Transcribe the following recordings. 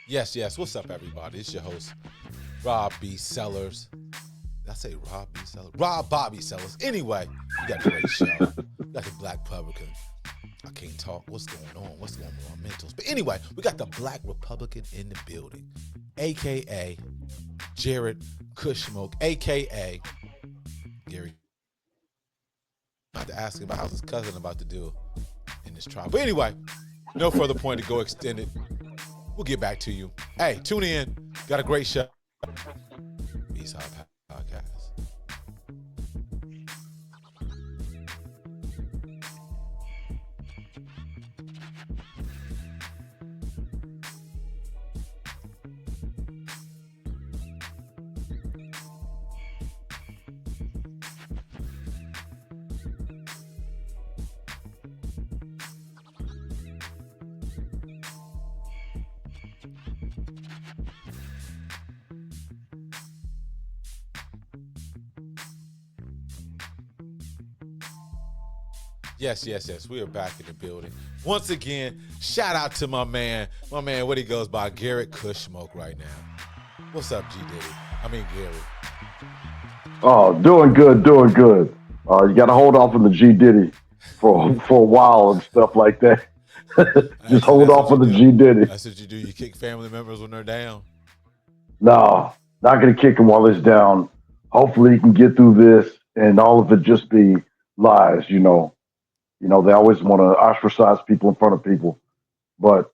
Yes, yes. What's up, everybody? It's your host, Rob B. Sellers. Did I say Rob B. Sellers? Rob Bobby Sellers. Anyway, we got a great show. We got the Black Republican. I can't talk. What's going on? What's going on with my mentals? But anyway, we got the Black Republican in the building, a.k.a. Jared Kushsmoke, a.k.a. Gary. I have to ask him about how his cousin about to do in this trial. But anyway, no further point to go extended. We'll get back to you. Hey, tune in. Got a great show. Peace out podcast. Yes, yes, yes. We are back in the building. Once again, shout out to my man, what he goes by, Garrett Kushsmoke right now. What's up, G Diddy? I mean, Gary. Oh, doing good, doing good. You got to hold off on the G Diddy for a while and stuff like that. Hey, Just so hold that's what off you on the do. G Diddy. That's what you do. You kick family members when they're down. No, not gonna kick him while he's down. Hopefully, he can get through this, and all of it just be lies. They always want to ostracize people in front of people, but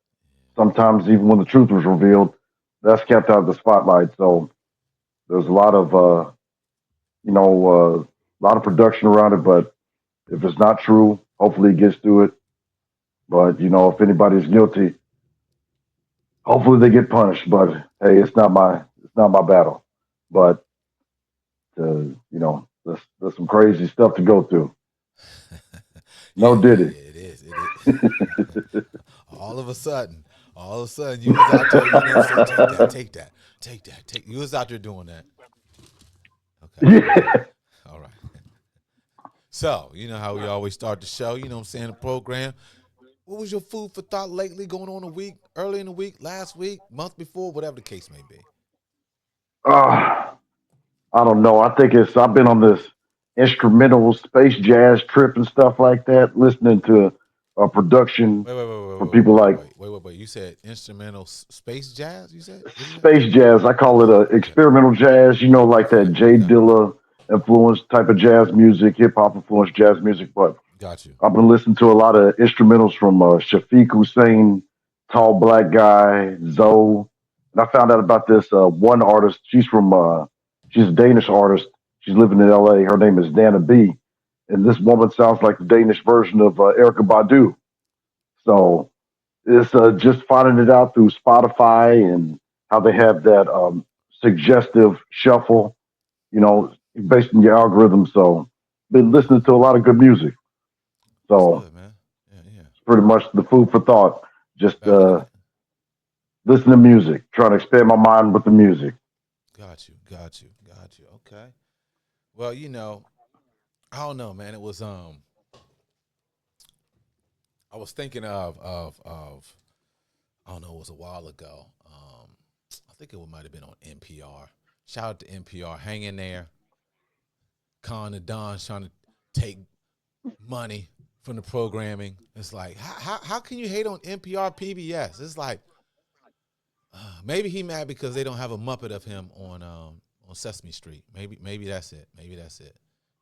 sometimes even when the truth was revealed, that's kept out of the spotlight. So there's a lot of production around it, but if it's not true, hopefully he gets through it. But if anybody's guilty, hopefully they get punished. But hey, it's not my battle. But there's some crazy stuff to go through. Yeah, No yeah, diddy. yeah. It is. It is. all of a sudden, you was out there. You know what I'm saying? Take that. Take that. Take that. Take. You was out there doing that. Okay. All right. Yeah. All right. So, you know how we always start the show, you know what I'm saying, the program. What was your food for thought lately, going on a week, early in the week, last week, month before, whatever the case may be? Uh, I don't know. I think I've been on this instrumental space jazz trip and stuff like that, listening to production Wait, wait, wait, wait, from wait, people wait, wait, like wait, wait, wait, wait. You said instrumental space jazz, you said? What is that? space jazz. I call it Okay. experimental jazz. Like Okay. that Jay Okay. Dilla influenced type of jazz music, hip hop influenced jazz music. But Got you. I've been listening to a lot of instrumentals from Shafiq Hussein, Tall Black Guy, Zoe. And I found out about this one artist. She's a Danish artist. She's living in LA. Her name is Dana B. And this woman sounds like the Danish version of Erica Badu. So it's just finding it out through Spotify and how they have that suggestive shuffle, you know, based on your algorithm. So been listening to a lot of good music. That's So good, man. Yeah, yeah. it's pretty much the food for thought. Just Back in the listen to music, trying to expand my mind with the music. got you, got you, got you. Okay. Well, I don't know, man. I was thinking of I don't know, it was a while ago. I think it might have been on NPR. Shout out to NPR. Hang in there. Con and Don's trying to take money from the programming. It's like, how can you hate on NPR PBS? It's like, maybe he mad because they don't have a Muppet of him on Sesame Street. Maybe that's it. Maybe that's it.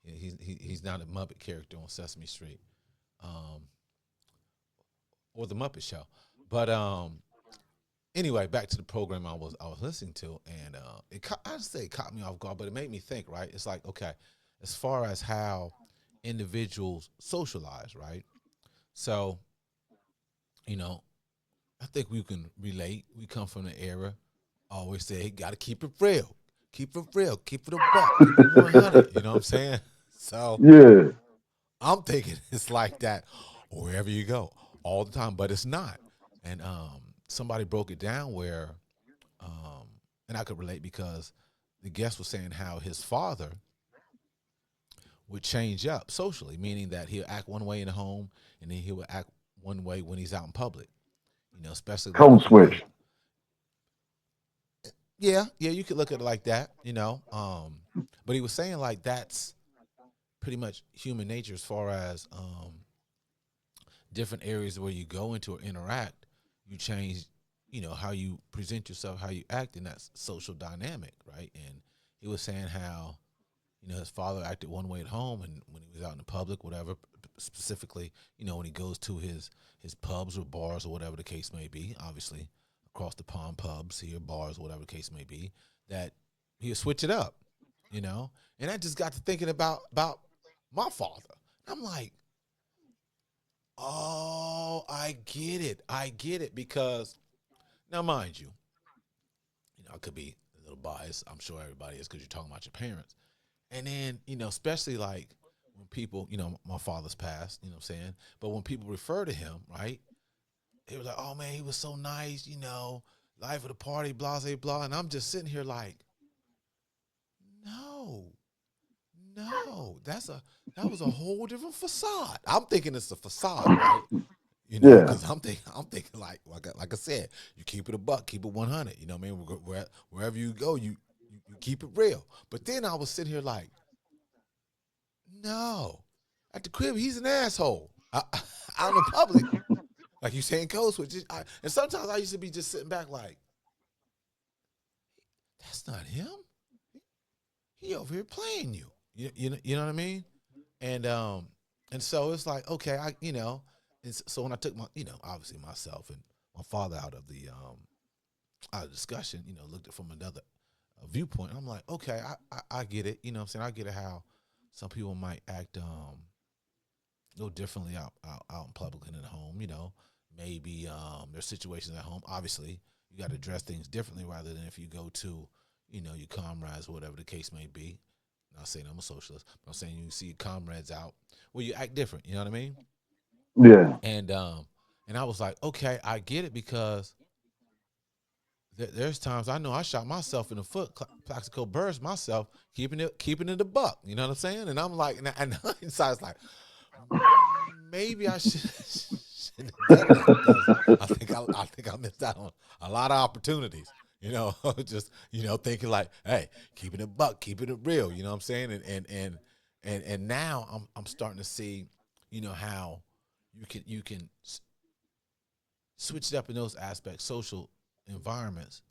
He's not a Muppet character on Sesame Street, um, or the Muppet Show. But anyway, back to the program I was listening to, and I say it caught me off guard, but it made me think. Right, it's like, okay, as far as how individuals socialize, right? So, you know, I think we can relate. We come from the era. I always say, got to keep it real, keep it a buck, keep it 100. You know what I'm saying? So Yeah, I'm thinking it's like that wherever you go all the time, but it's not. And somebody broke it down where, um, and I could relate because the guest was saying how his father would change up socially, meaning that he'll act one way in the home and then he will act one way when he's out in public. Especially like code if he goes, switch. yeah, you could look at it like that, but he was saying like that's pretty much human nature as far as different areas where you go into or interact, you change, how you present yourself, how you act in that social dynamic, right? And he was saying how, his father acted one way at home, and when he was out in the public, whatever, specifically, when he goes to his pubs or bars or whatever the case may be, obviously across the pond, pubs here, bars, whatever the case may be, that he'll switch it up, and I just got to thinking about my father. I'm like, oh, I get it because now, mind you, I could be a little biased. I'm sure everybody is because you're talking about your parents. And then, especially like when people, my father's passed, you know what I'm saying? But when people refer to him, right, they were like, oh man, he was so nice, life of the party, blah, blah, blah. And I'm just sitting here like, no, no, that was a whole different facade. I'm thinking it's a facade, right? Yeah. Because I'm thinking like I said, you keep it a buck, keep it 100. You know what I mean? Wherever you go, you keep it real. But then I was sitting here like, no, at the crib he's an asshole. Out in the public, like you saying, code switches. And sometimes I used to be just sitting back like, that's not him. He over here playing you. You know what I mean? And and so it's like, okay, so when I took my, obviously myself and my father out of discussion, looked at it from another viewpoint. I'm like, okay, I get it. You know what I'm saying? I get it how some people might act a little differently out in public and at home, Maybe there's situations at home. Obviously, you got to address things differently rather than if you go to, your comrades, whatever the case may be. I'm not saying I'm a socialist, but I'm saying you see your comrades out where you act different. You know what I mean? Yeah. And I was like, okay, I get it because there's times I know I shot myself in the foot, plaxico burst myself, keeping it a buck. You know what I'm saying? And I'm like, and inside it's like, maybe I shouldn't have done that because I think I missed out on a lot of opportunities. Just thinking like, hey, keeping it buck, keeping it real. You know what I'm saying? And now I'm starting to see, how you can switch it up in those aspects, social environments,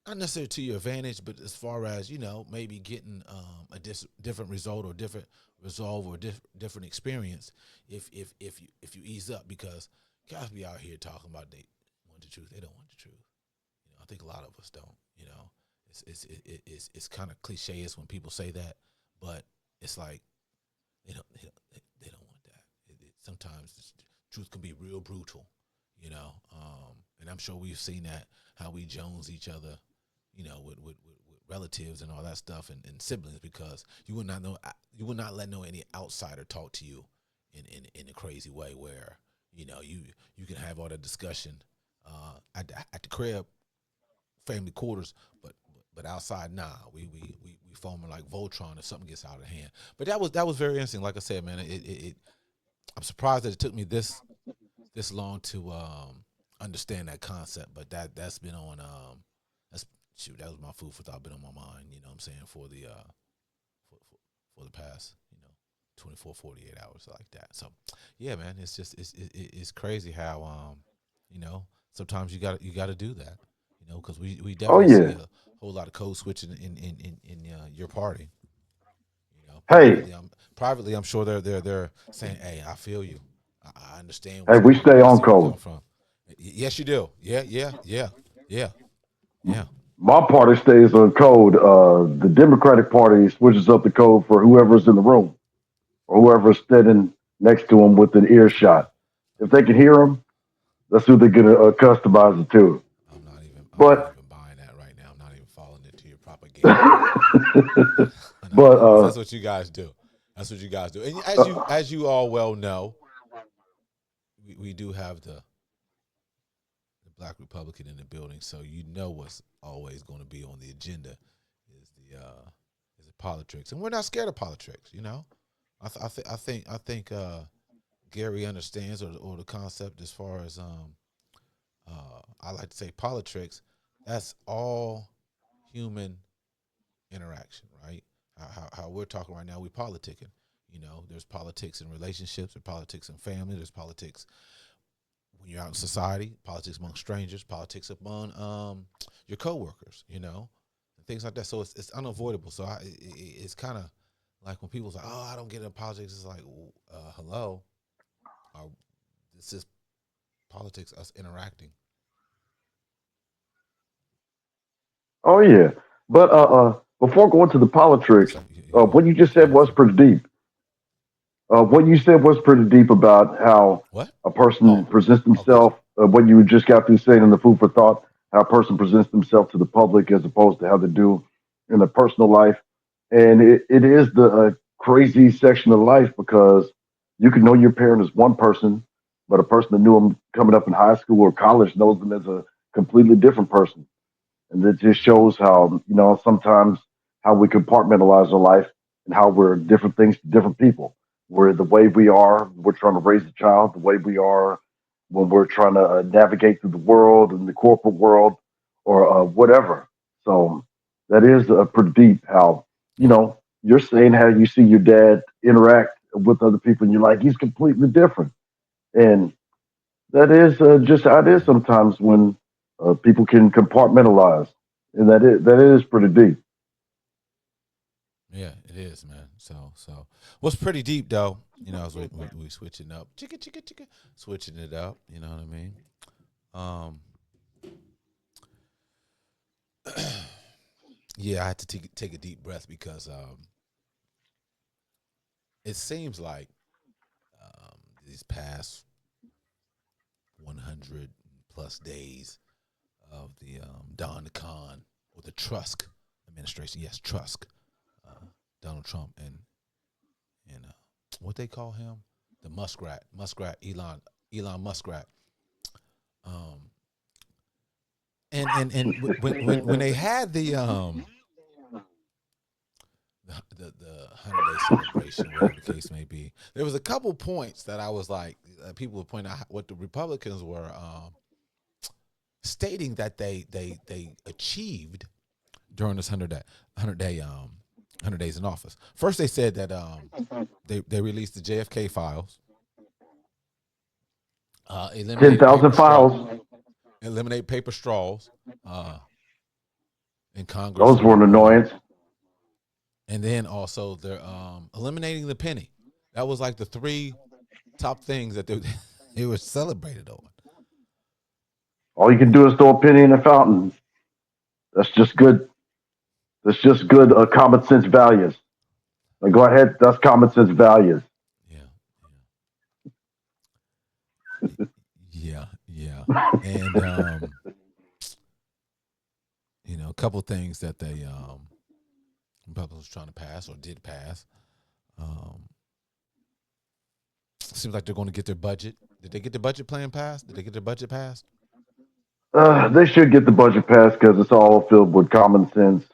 not necessarily to your advantage, but as far as maybe getting a different result or different resolve or different experience if you ease up because guys be out here talking about they want the truth, they don't want the truth. I think a lot of us don't. It's kind of cliche when people say that, but it's like they don't want that. Sometimes the truth can be real brutal, and I'm sure we've seen that how we jones each other with relatives and all that stuff and siblings because you would not let any outsider talk to you in a crazy way where you can have all that discussion at the crib, family quarters, but outside, nah, we foaming like Voltron if something gets out of hand. But that was very interesting. Like I said, man, I'm surprised that it took me this long to understand that concept, but that's been on that's shoot, that was my food for thought, been on my mind, you know what I'm saying, for the past, 24, 48 hours like that. So yeah, man, it's just it's crazy how sometimes you got to do that, because we Oh definitely see yeah. a whole lot of code switching in your party. Hey, Privately I'm sure they're saying, hey, I feel you. I understand hey, what's we going stay on. I on see where you're code. coming from. Yes, you do. Yeah, yeah, yeah, yeah, yeah. My party stays on code. The Democratic Party switches up the code for whoever's in the room or whoever's sitting next to them with an earshot. If they can hear them, that's who they're gonna customize it to. I'm not But even buying that right now. I'm not even falling into your propaganda. I'm not but because that's what you guys do. That's what you guys do. And as you all well know, we do have the black Republican in the building, so what's always going to be on the agenda is the politics, and we're not scared of politics. I think Gary understands or the concept as far as I like to say politics. That's all human interaction, right? How we're talking right now, we're politicking. There's politics in relationships, there's politics in family, there's politics when you're out in society, politics among strangers, politics among your coworkers, and things like that. So it's unavoidable. So it's kind of like when people say, "Oh, I don't get into politics," it's like, hello, uh, this is politics, us interacting. Oh yeah, but before going to the politics, So what you just you said got was pretty deep. What you said was pretty deep about how what? a person Oh, presents oh, did you? himself. What you just got through saying in the food for thought, how a person presents themselves to the public as opposed to how they do in their personal life, and it is the crazy section of life because you can know your parent as one person, but a person that knew them coming up in high school or college knows them as a completely different person. And it just Mm-hmm. shows how, sometimes how we compartmentalize our life and how we're different things to different people. We're the way we are, we're trying to raise a child, the way we are when we're trying to navigate through the world and the corporate world or whatever. So that is pretty deep how, Yeah, you're saying how you see your dad interact with other people and you're like, he's completely different. And that is just how it is yeah, sometimes when people can compartmentalize, and that is pretty deep. yeah. It is, man. So what's pretty deep though? As we switching up, chicka chicka chicka, switching it up. You know what I mean? Um, yeah, I had to take a deep breath because it seems like um, these past 100 plus days of the Don Khan or the Trusk administration. Yes, Trusk, uh, Donald Trump, and what they call him, the Muskrat, Elon Muskrat. Um, and when they had the 100-day celebration, whatever the case may be, there was a couple points that I was like, people would point out what the Republicans were stating that they achieved during this 100 days in office. First, they said that they released the JFK files, Ten eliminated thousand files. paper straws uh, in Congress Those were an or annoyance. and then also they're eliminating the penny. That was like the three top things that they they were celebrated on. All you can do is throw a penny in a fountain. That's just good. That's just good common sense values. Like, go ahead. That's common sense values. Yeah, yeah, and a couple things that they Republicans trying to pass or did pass. Um, seems like they're going to get their budget. Did they get the budget plan passed? Did they get their budget passed They should get the budget passed because it's all filled with common sense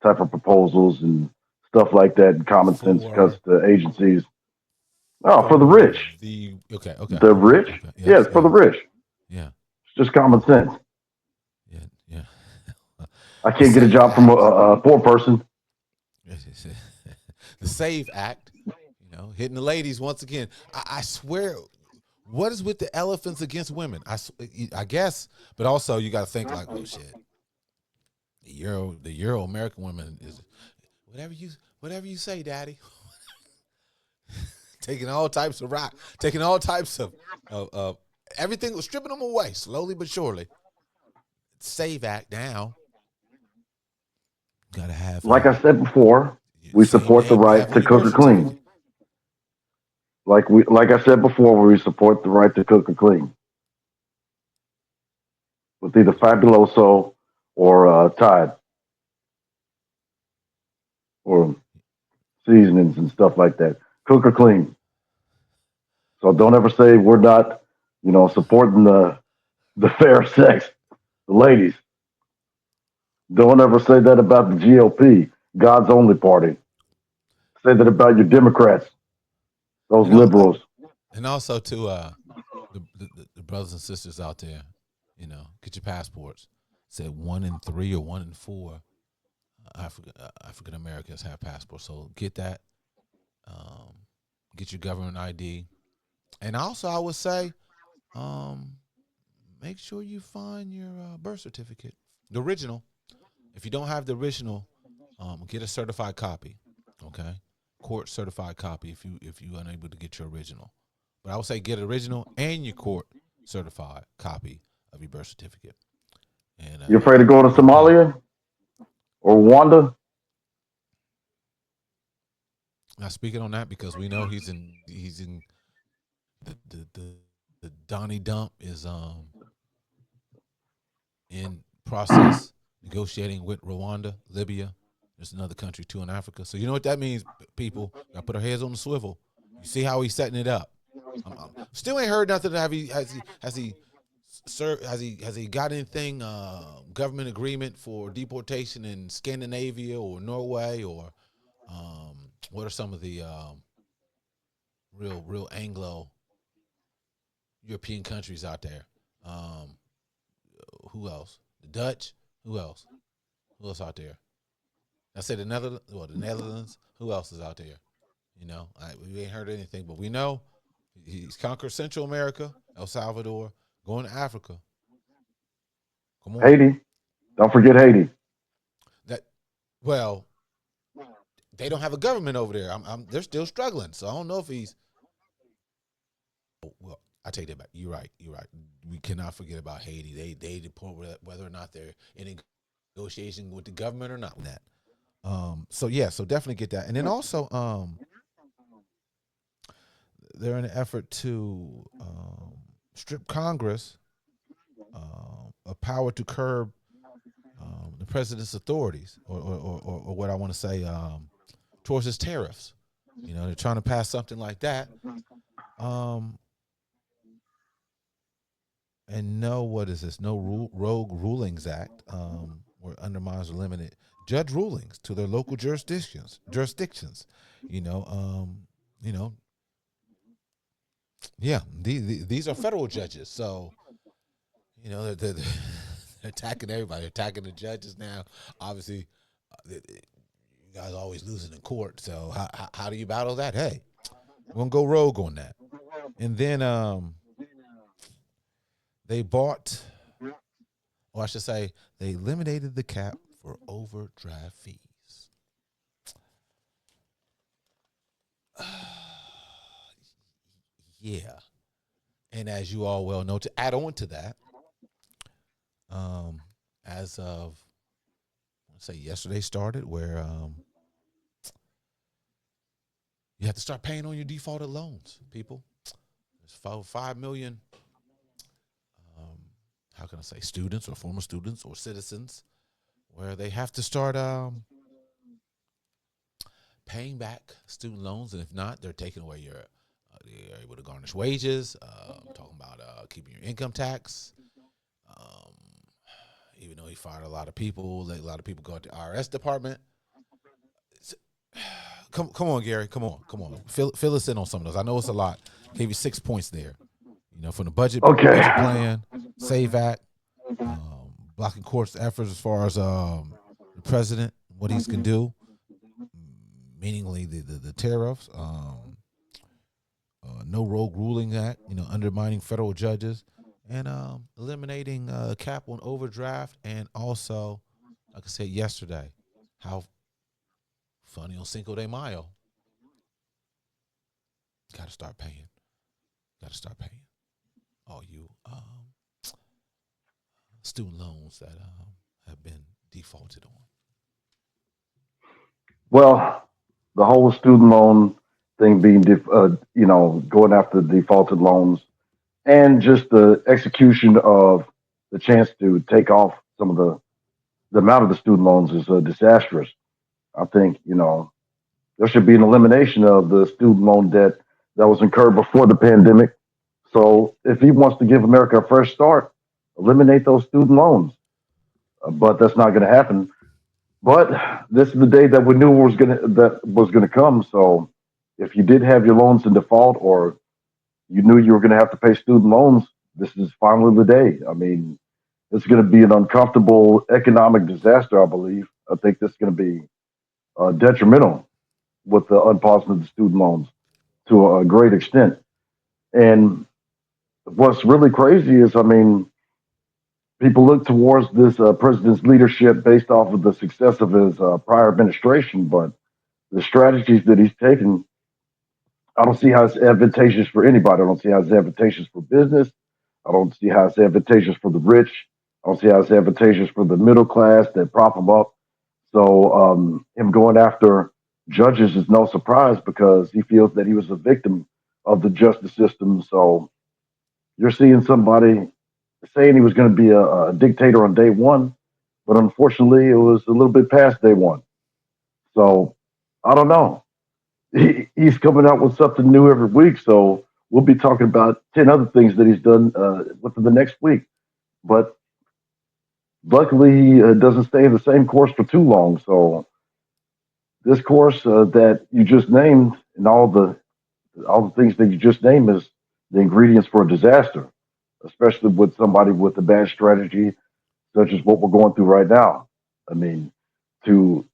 type of proposals and stuff like that. And common sense because for the agencies, oh, for the for rich, the the rich, yeah, yes it's for the rich. yeah It's just common sense. yeah yeah I the can't get a Save job from a, Act a, a poor person. the Save Act, hitting the ladies once again. I swear, what is with the elephants against women? I guess, but also you got to think like, well, shit, the Euro American women is whatever you say, Daddy. Taking all types of rock, taking all types of everything, was stripping them away slowly but surely. Save Act now. Got to have Like I said before, we same support the name you right have on to your cook birth or clean. certificate. Like I said before, we support the right to cook or clean with either Fabuloso or Tide or seasonings and stuff like that. Cook or clean. So don't ever say we're not, supporting the fair sex, the ladies. Don't ever say that about the GOP, God's only party. Say that about your Democrats, those And all, liberals. and also to the brothers and sisters out there, get your passports. said 1 in 3 or 1 in 4 African Americans have passports. So get that. Um, get your government ID, and also I would say, um, make sure you find your birth certificate, the original. If you don't have the original, get a certified copy. Okay, court certified copy if you unable to get your original. But I would say get original and your court certified copy of your birth certificate. And You afraid of going to yeah, Somalia or Rwanda? now speaking on that because we know he's in the Donnie Dump is in process negotiating with Rwanda, Libya. There's another country too in Africa. So you know what that means, people. Got to put our heads on the swivel. You see how he's setting it up. Still ain't heard nothing. Has he got anything government agreement for deportation in Scandinavia or Norway or what are some of the real Anglo European countries out there? Um, who else? The Dutch. Who else? Who else out there? I said the Netherlands. Well, the Netherlands. Who else is out there? We ain't heard anything, but we know he's conquered Central America, El Salvador, going to Africa. Come on. Haiti. Don't forget Haiti. That well, they don't have a government over there. They're still struggling, so I don't know if he's. Well, I take that back. You're right. You're right. We cannot forget about Haiti. They deport whether or not they're in negotiation with the government or not. That. So yeah. So definitely get that, and then also they're in an effort to strip Congress of power to curb the president's authorities, or what I want to say, towards his tariffs. They're trying to pass something like that. Um, and no, what is this? No Rogue Rulings Act, where undermines or limited judge rulings to their local jurisdictions. You know, you know, yeah. These are federal judges, so they're attacking everybody, they're attacking the judges now. Obviously, you guys are always losing in court. So how do you battle that? Hey, we're gonna go rogue on that. And then they bought, or I should say, they eliminated the cap for overdraft fees. Yeah, and as you all well know, to add on to that, um, as of let's say yesterday started, where you have to start paying on your defaulted loans, people. There's 5 million. Um, how can I say, students or former students or citizens, where they have to start paying back student loans, and if not, they're taking away your. They're able to garnish wages. I'm talking about keeping your income tax. Um, even though he fired a lot of people, a lot of people go to the IRS department. Come on, Gary. Come on. Fill us in on some of those. I know it's a lot. Gave you 6 points there. From the Okay. budget plan, Save Act, blocking court's efforts as far as the president, what he can do, meaningly the tariffs, no rogue ruling act, undermining federal judges, and eliminating cap on overdraft, and also, like I said yesterday, how funny on Cinco de Mayo, got to start paying. Got to start paying all you student loans that have been defaulted on. Well, the whole student loan thing being, going after the defaulted loans and just the execution of the chance to take off some of the amount of the student loans is disastrous. I think, there should be an elimination of the student loan debt that was incurred before the pandemic. So if he wants to give America a fresh start, eliminate those student loans. But that's not going to happen. But this is the day that we knew was gonna come. So if you did have your loans in default, or you knew you were going to have to pay student loans, this is finally the day. I mean, It's going to be an uncomfortable economic disaster, I believe. I think this is going to be detrimental with the unpausing of the student loans to a great extent. And what's really crazy is, I mean, people look towards this president's leadership based off of the success of his prior administration, but the strategies that he's taken, I don't see how it's advantageous for anybody. I don't see how it's advantageous for business. I don't see how it's advantageous for the rich. I don't see how it's advantageous for the middle class that prop them up. So him going after judges is no surprise because he feels that he was a victim of the justice system. So you're seeing somebody saying he was going to be a dictator on day one, but unfortunately, it was a little bit past day one. So I don't know. He's coming out with something new every week. So we'll be talking about 10 other things that he's done within the next week. But luckily, he doesn't stay in the same course for too long. So this course that you just named and all the things that you just named is the ingredients for a disaster, especially with somebody with a bad strategy such as what we're going through right now. I mean, to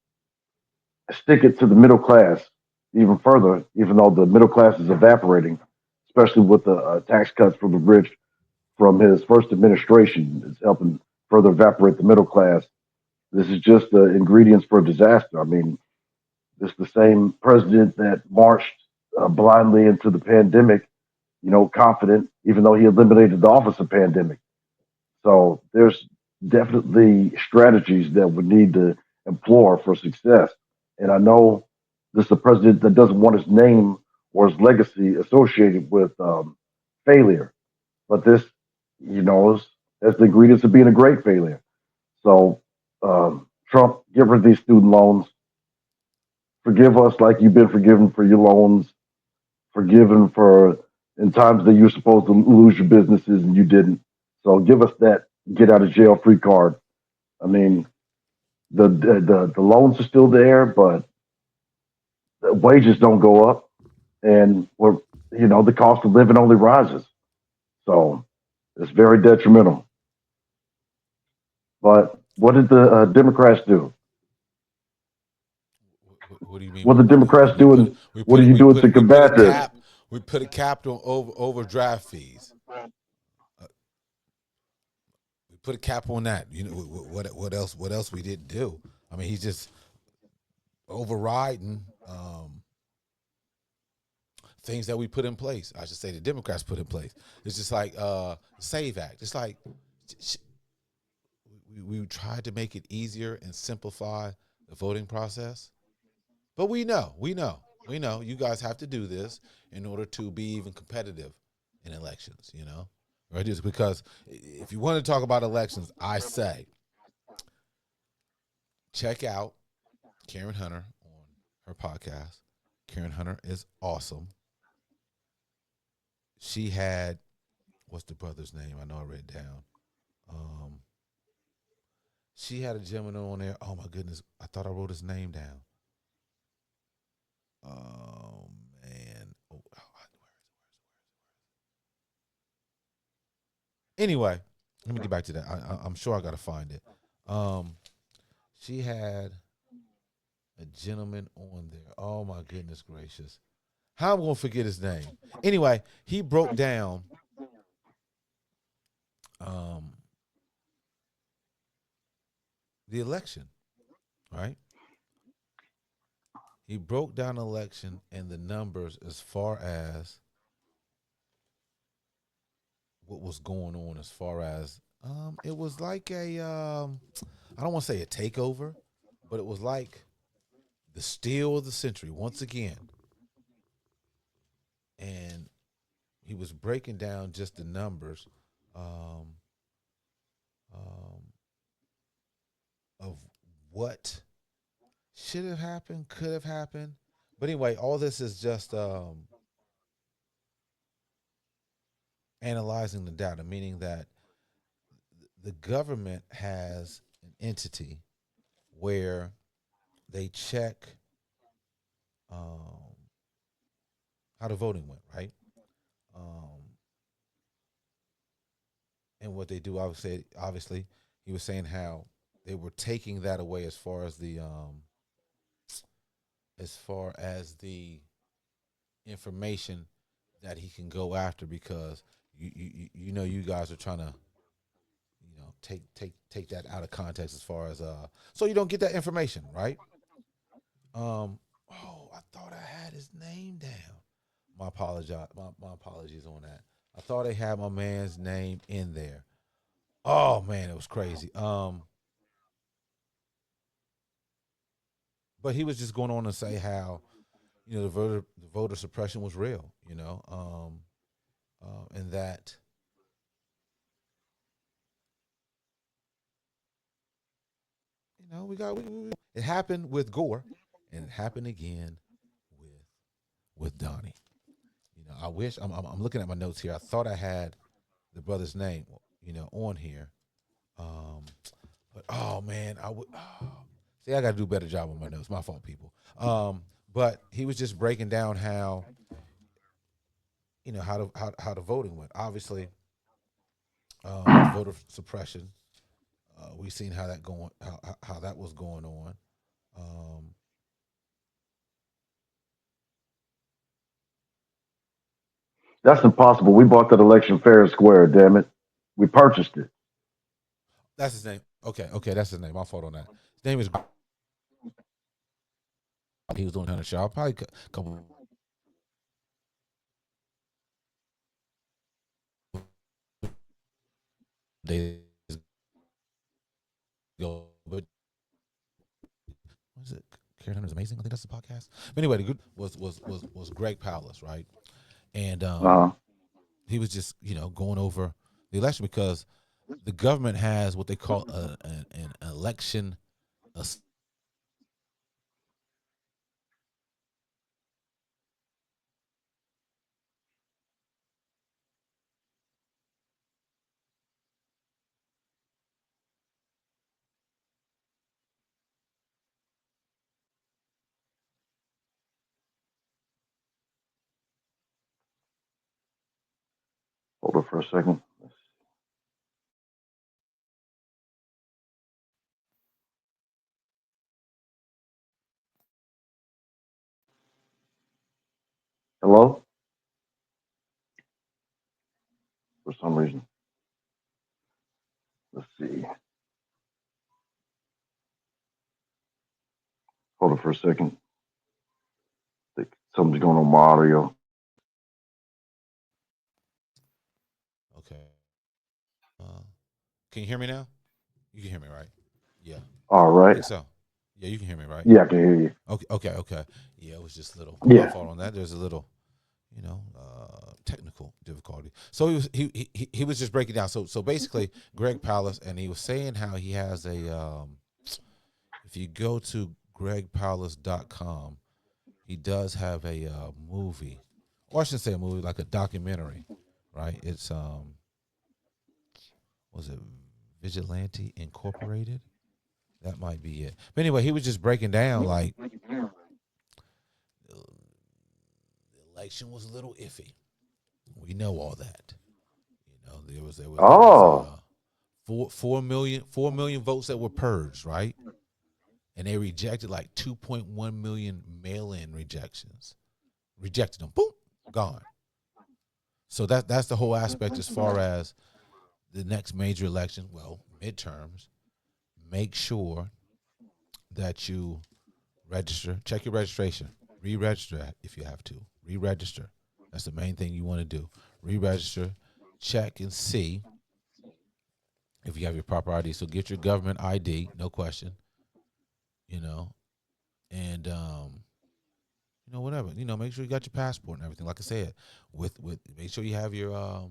stick it to the middle class even further, even though the middle class is evaporating, especially with the tax cuts for the rich from his first administration, it's helping further evaporate the middle class. This is just the ingredients for a disaster. I mean, it's the same president that marched blindly into the pandemic, confident, even though he eliminated the office of pandemic. So there's definitely strategies that we need to employ for success. And I know this is a president that doesn't want his name or his legacy associated with failure, but this, has the ingredients of being a great failure. So, Trump, give her these student loans. Forgive us like you've been forgiven for your loans, forgiven for in times that you're supposed to lose your businesses and you didn't. So give us that get out of jail free card. I mean, the loans are still there, but the wages don't go up, and the cost of living only rises. So it's very detrimental. But what did the Democrats do? What do you mean? What the Democrats doing? What are you doing to We put a combat this? cap. We put a cap on overdraft fees. Uh, we put a cap on that. You know what else? What else we didn't do? I mean, he's just overriding things that we put in place. I should say the Democrats put in place. It's just like Save Act. It's like we tried to make it easier and simplify the voting process. But we know you guys have to do this in order to be even competitive in elections, right? Just because if you want to talk about elections, I say check out Karen Hunter on her podcast. Karen Hunter is awesome. She had, what's the brother's name? I know I read it down. Um, she had a gentleman on there. Oh my goodness, I thought I wrote his name down. Oh man. Anyway, let me get back to that. I'm sure I got to find it. Um, she had a gentleman on there. Oh my goodness gracious. How am I gonna forget his name? Anyway, he broke down um, the election, right? He broke down the election and the numbers as far as what was going on as far as it was like a I don't want to say a takeover, but it was like the steal of the century once again. And he was breaking down just the numbers um, um, of what should have happened, could have happened. But anyway, all this is just analyzing the data, meaning that the government has an entity where they check um, how the voting went, right? Um, and what they do. Obviously, he was saying how they were taking that away as far as the information that he can go after because you know you guys are trying to take that out of context as far as so you don't get that information right. Oh, I thought I had his name down. My apologies on that. I thought I had my man's name in there. Oh man, it was crazy. But he was just going on to say how the voter suppression was real, and that it happened with Gore, and it happened again with with Donnie. I wish I'm looking at my notes here. I thought I had the brother's name, on here. Um, but oh man, I would. Oh, see, I got to do a better job on my notes. My fault, people. But he was just breaking down how how the voting went. Obviously, with voter suppression, we've seen how that going how that was going on. Um, That's impossible. We bought that election fair and square. Damn it, we purchased it. that's his name. Okay, that's his name. My fault on that. His name is. He was doing a show. Probably a couple days ago, but what is it? Karen Hunter is amazing. I think that's the podcast. But anyway, the good was Greg Palace, right? And Uh, he was just going over the election because the government has what they call an election. hold it for a second. Hello. For some reason, let's see. Hold it for a second. I think something's going on with my audio. Okay. Uh, can you hear me now? You can hear me, right? Yeah, All I right. think so. Yeah, you can hear me, right? Yeah, I can hear you. Okay. Yeah, it was just a little. My Yeah. fault on that. There's a little, technical difficulty. So he was just breaking down. So basically, Greg Palace, and he was saying how he has a. If you go to gregpalace.com, he does have a movie, or I should say a movie, like a documentary, right? It's was it Vigilante Incorporated? That might be it. But anyway, he was just breaking down like the election was a little iffy. We know all that. There was Oh, 4 million votes that were purged, right? And they rejected like 2.1 million mail-in rejections. Rejected them, boom, gone. So that's the whole aspect as far as the next major election. Well, midterms. Make sure that you register. Check your registration. Re-register if you have to. Re-register. That's the main thing you want to do. Re-register. Check and see if you have your proper ID. So get your government ID, no question. You know, and whatever. Make sure you got your passport and everything. Like I said, with make sure you have your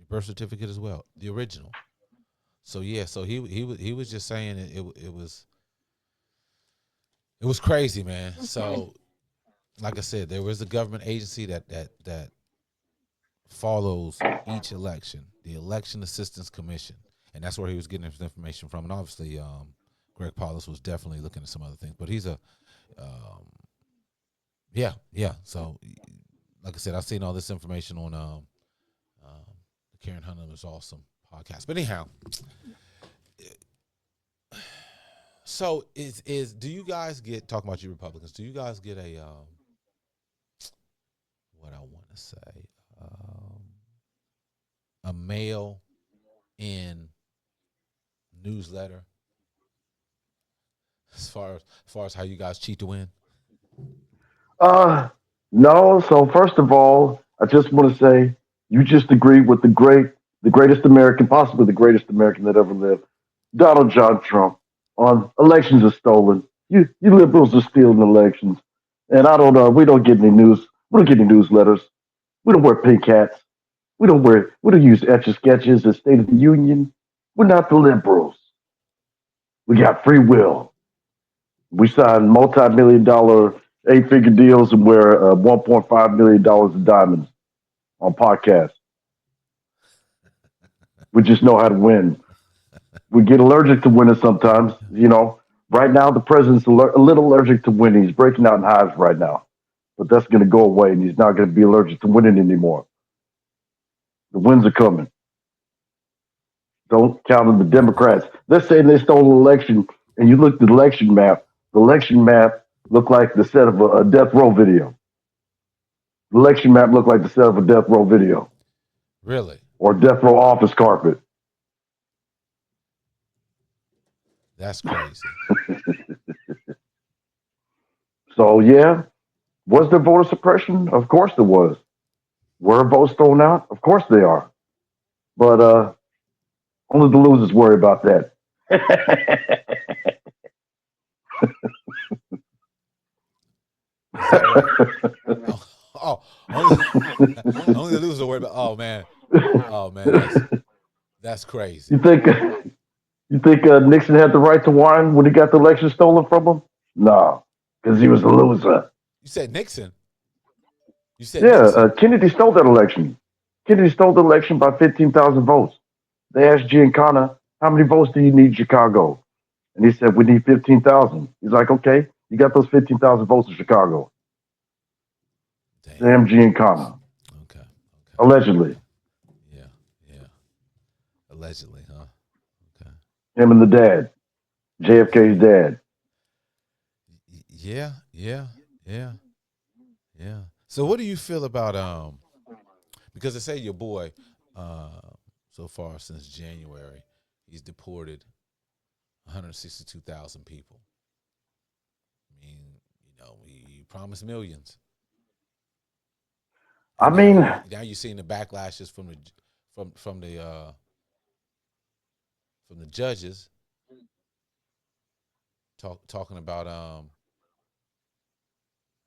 birth certificate as well, the original. So yeah, so he was just saying it was crazy, man. So like I said, there was a government agency that follows each election, the Election Assistance Commission, and that's where he was getting his information from. And obviously, Greg Paulus was definitely looking at some other things, but he's a um, yeah. So like I said, I've seen all this information on the Karen Hunter was awesome podcast. But anyhow, so is do you guys get talking about you Republicans? Do you guys get a what I want to say um, a mail in newsletter as far as how you guys cheat to win? Uh, no. So first of all, I just want to say you just agreed with the greatest American, possibly the greatest American that ever lived, Donald John Trump. On elections are stolen. You liberals are stealing elections, and I don't know. We don't get any news. We don't get any newsletters. We don't wear pink hats. We don't use etch a sketches as State of the Union. We're not the liberals. We got free will. We sign multi-million dollar, eight-figure deals and wear $1.5 million in diamonds on podcasts. We just know how to win. We get allergic to winning sometimes. Right now the president's a little allergic to winning. He's breaking out in hives right now, but that's going to go away, and he's not going to be allergic to winning anymore. The wins are coming. Don't count on the Democrats. They're saying they stole an election, and you look at the election map. The election map looked like the set of a death row video. The election map looked like the set of a death row video Really? or death row office carpet. That's crazy. So yeah, was there voter suppression? Of course there was. Were votes thrown out? Of course they are. But only the losers worry about that. Is that right? Oh, oh only only the losers are worried about. Oh man, that's crazy. you think you think Nixon had the right to whine when he got the election stolen from him? No, because he was a loser. You said Nixon. You said Yeah, Nixon. Kennedy stole that election. Kennedy stole the election by 15,000 votes. They asked Giancana, how many votes do you need in Chicago? And he said, we need 15,000. He's like, okay, you got those 15,000 votes in Chicago. Damn. Sam Giancana, Okay. Okay. allegedly. Yeah. Yeah. Allegedly, huh? Okay. Him and the dad, JFK's dad. Yeah. Yeah. Yeah. Yeah. So, what do you feel about because they say your boy, uh, so far since January, he's deported 162,000 people. I mean, he promised millions, I and now mean, now you're seeing the backlashes from the judges talking about all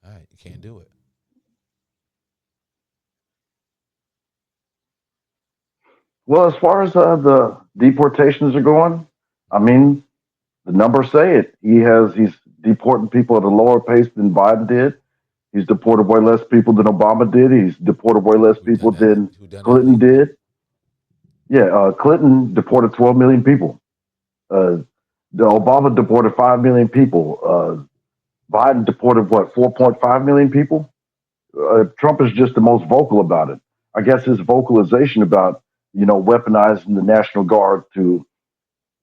right, you can't do it. well, as far as the deportations are going, I mean, the numbers say it. He's deporting people at a lower pace than Biden did. He's deported way less people than Obama did. He's deported way less Who people done that? than Who done that Clinton legally? did. Yeah, Clinton deported 12 million people. Uh, the Obama deported 5 million people. Biden deported what 4.5 million people. Trump is just the most vocal about it. I guess his vocalization about weaponizing the National Guard to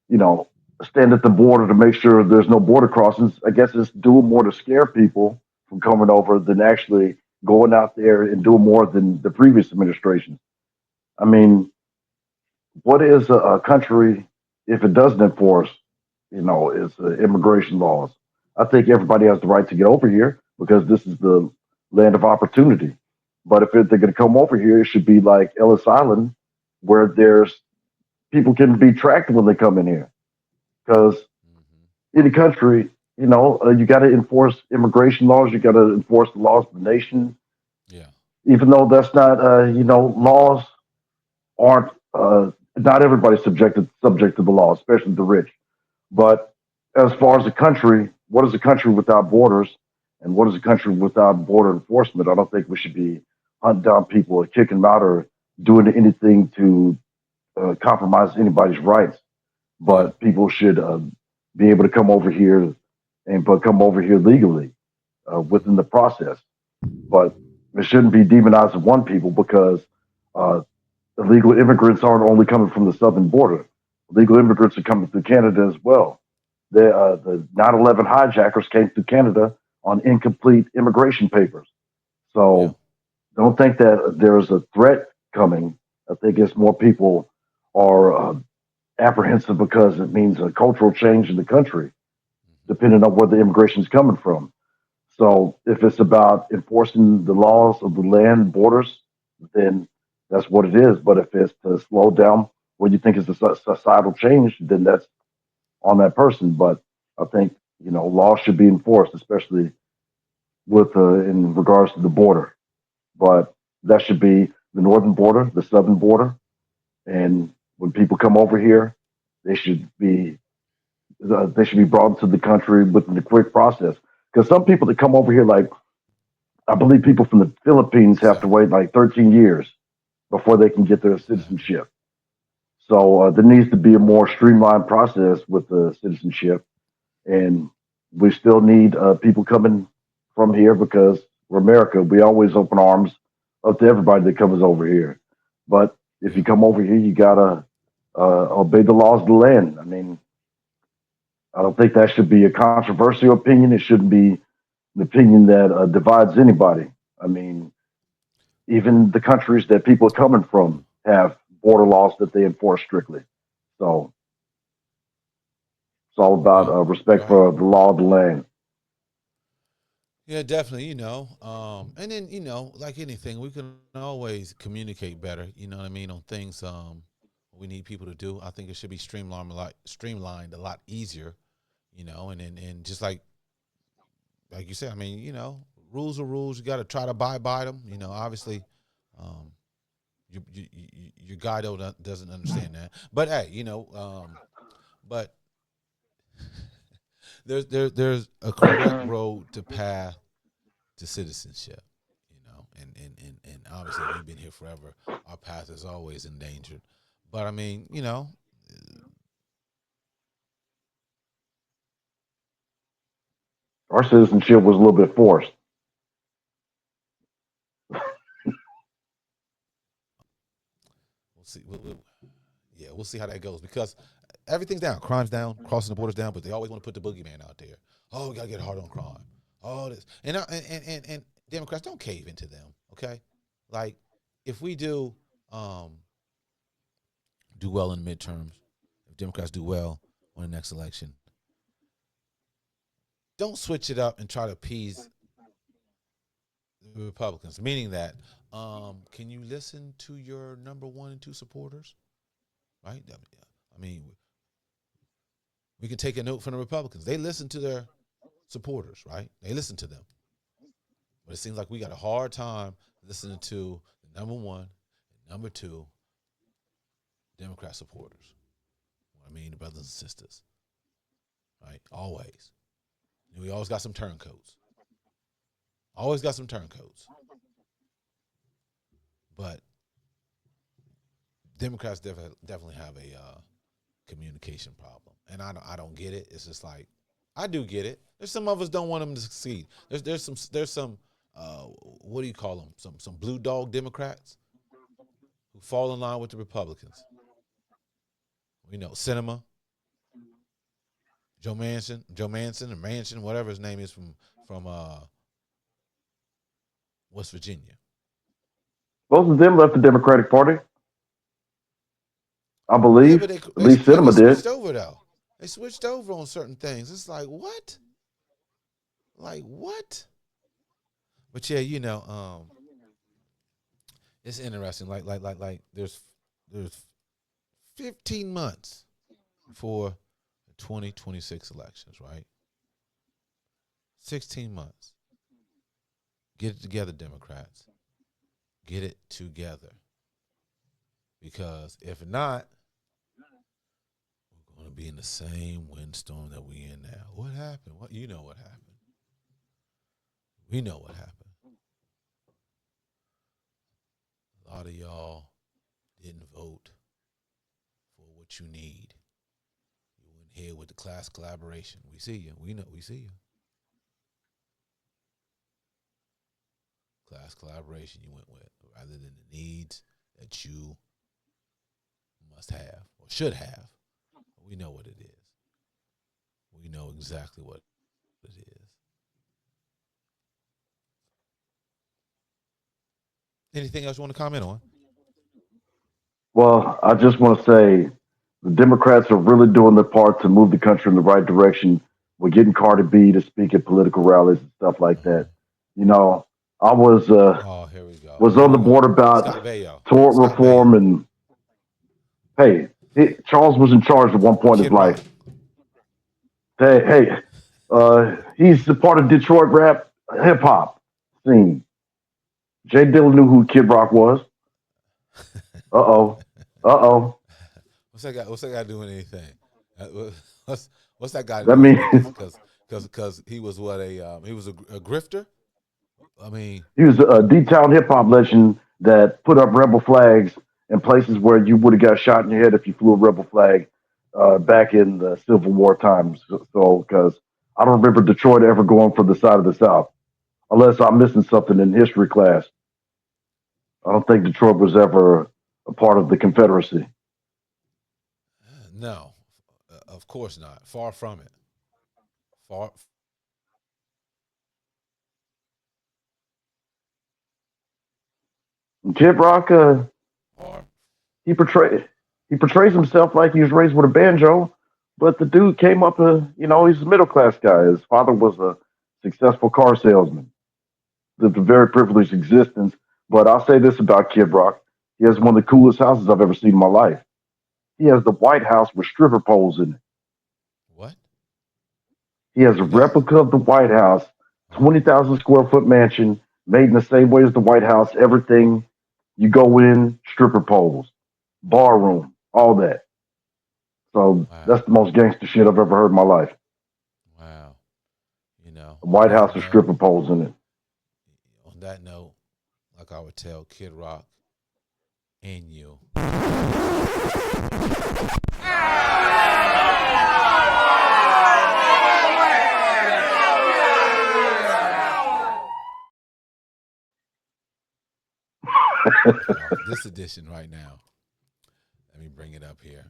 you know stand at the border to make sure there's no border crossings. I guess it's doing more to scare people from coming over than actually going out there and doing more than the previous administration. I mean, what is a country if it doesn't enforce, its immigration laws? I think everybody has the right to get over here because this is the land of opportunity. But if they're going to come over here, it should be like Ellis Island, where there's people can be tracked when they come in here. Because Hmm. in the country, you got to enforce immigration laws. You got to enforce the laws of the nation, Yeah. even though that's not, laws aren't. Not everybody's subject to the law, especially the rich. But as far as a country, what is a country without borders, and what is a country without border enforcement? I don't think we should be hunting down people or kicking them out or doing anything to compromise anybody's rights. Yeah. But people should be able to come over here and but come over here legally within the process. But it shouldn't be demonizing one people because uh, illegal immigrants aren't only coming from the southern border. Illegal immigrants are coming through Canada as well. The 9/11 hijackers came through Canada on incomplete immigration papers. Yeah. So don't think that there's a threat coming. I think it's more people are apprehensive because it means a cultural change in the country, Hmm. depending on where the immigration is coming from. So if it's about enforcing the laws of the land borders, then that's what it is. But if it's to slow down what you think is a societal change, then that's on that person. But I think laws should be enforced, especially with in regards to the border. But that should be the northern border, the southern border, and when people come over here, they should be they should be brought into the country within the quick process. Because some people that come over here, like I believe people from the Philippines have to Exactly. wait like 13 years before they can get their Exactly. citizenship. So there needs to be a more streamlined process with the citizenship, and we still need people coming from here because we're America. We always open arms up to everybody that comes over here. But if you Yeah. come over here, you gotta obey the laws of the land. I mean, I don't think that should be a controversial opinion. It shouldn't be an opinion that divides anybody. I mean, even the countries that people are coming from have border laws that they enforce strictly. So it's all about Right. respect Right. for the law of the land. Yeah, definitely. And then like anything, we can always communicate better. You know what I mean, on things we need people to do. I think it should be streamlined a lot easier. And just like you said, I mean, rules are rules. You got to try to abide by them. Obviously, um, your guy doesn't understand that. But hey, but there's a correct road to path to citizenship. And obviously we've been here forever. Our path is always endangered. But I mean, Our citizenship was a little bit forced. we'll see. Yeah, we'll see how that goes because everything's down, crime's down, crossing the borders down, but they always want to put the boogeyman out there. Oh, we gotta get hard on crime. Oh, this and Democrats don't cave into them. Okay, like if we um, do well in the midterms, if Democrats do well on the next election, don't switch it up and try to appease the Republicans. Meaning that, can you listen to your number one and two supporters? Right? I mean, we can take a note from the Republicans. They listen to their supporters, right? They listen to them. But it seems like we got a hard time listening to the number one and number two Democrat supporters. I mean, the brothers and sisters, right? Always. We always got some turncoats. Always got some turncoats. But Democrats definitely have a communication problem, and I don't get it. It's just like I do get it. There's some of us don't want them to succeed. There's some what do you call them? Some blue dog Democrats who fall in line with the Republicans. Cinema, Joe Manson, or Mansion, whatever his name is from West Virginia. Most of them left the Democratic Party, I Yeah, believe. but they At they least yeah they Cinema did. switched over though. They switched over on certain things. It's like what? Like what? But yeah, it's interesting. Like there's 15 months for the 2026 elections, right? 16 months. Get it together, Democrats. Get it together. Because if not, we're going to be in the same windstorm that we in now. What happened? You know what happened. We know what happened. A lot of y'all didn't vote for what you need. You went here with the class collaboration. We see you. We know we see you. Class collaboration you went with rather than the needs that you must have or should have. We know what it is. We know exactly what it is. Anything else you want to comment on? Well, I just want to say the Democrats are really doing their part to move the country in the right direction. We're getting Cardi B to speak at political rallies and stuff like Uh-huh. that. You know, I Oh, here we go. was on the board Scott about Baio. tort Scott reform, Baio. and Charles was in charge at one point in his Kid Rock. life. He's a part of Detroit rap hip hop scene. Jay Dilla knew who Kid Rock was. Uh oh. Uh oh. What's that guy doing anything? What's what's that got to That do means anything? Because he was what he was a grifter. I mean, he was a D-Town hip hop legend that put up rebel flags in places where you would have got shot in your head if you flew a rebel flag back in the Civil War times. So, because I don't remember Detroit ever going for the side of the South, unless I'm missing something in history class. I don't think Detroit was ever a part of the Confederacy. no, of course not. Far from it. Far. And Kid Rock, Far. he portray he portrays himself like he was raised with a banjo, but the dude came up he's a middle class guy. His father was a successful car salesman, lived a very privileged existence. But I'll say this about Kid Rock: he has one of the coolest houses I've ever seen in my life. He has the White House with stripper poles in it. What He has a he does? replica of the White House, Uh-huh. 20,000 square foot mansion, made in the same way as the White House. Everything you go in, stripper poles, bar room, all that. So that's Wow. the most gangster shit I've ever heard in my life. Wow. The On White that House with note, stripper poles in it. on that note, like I would tell Kid Rock and you. This edition right now. Let me bring it up here.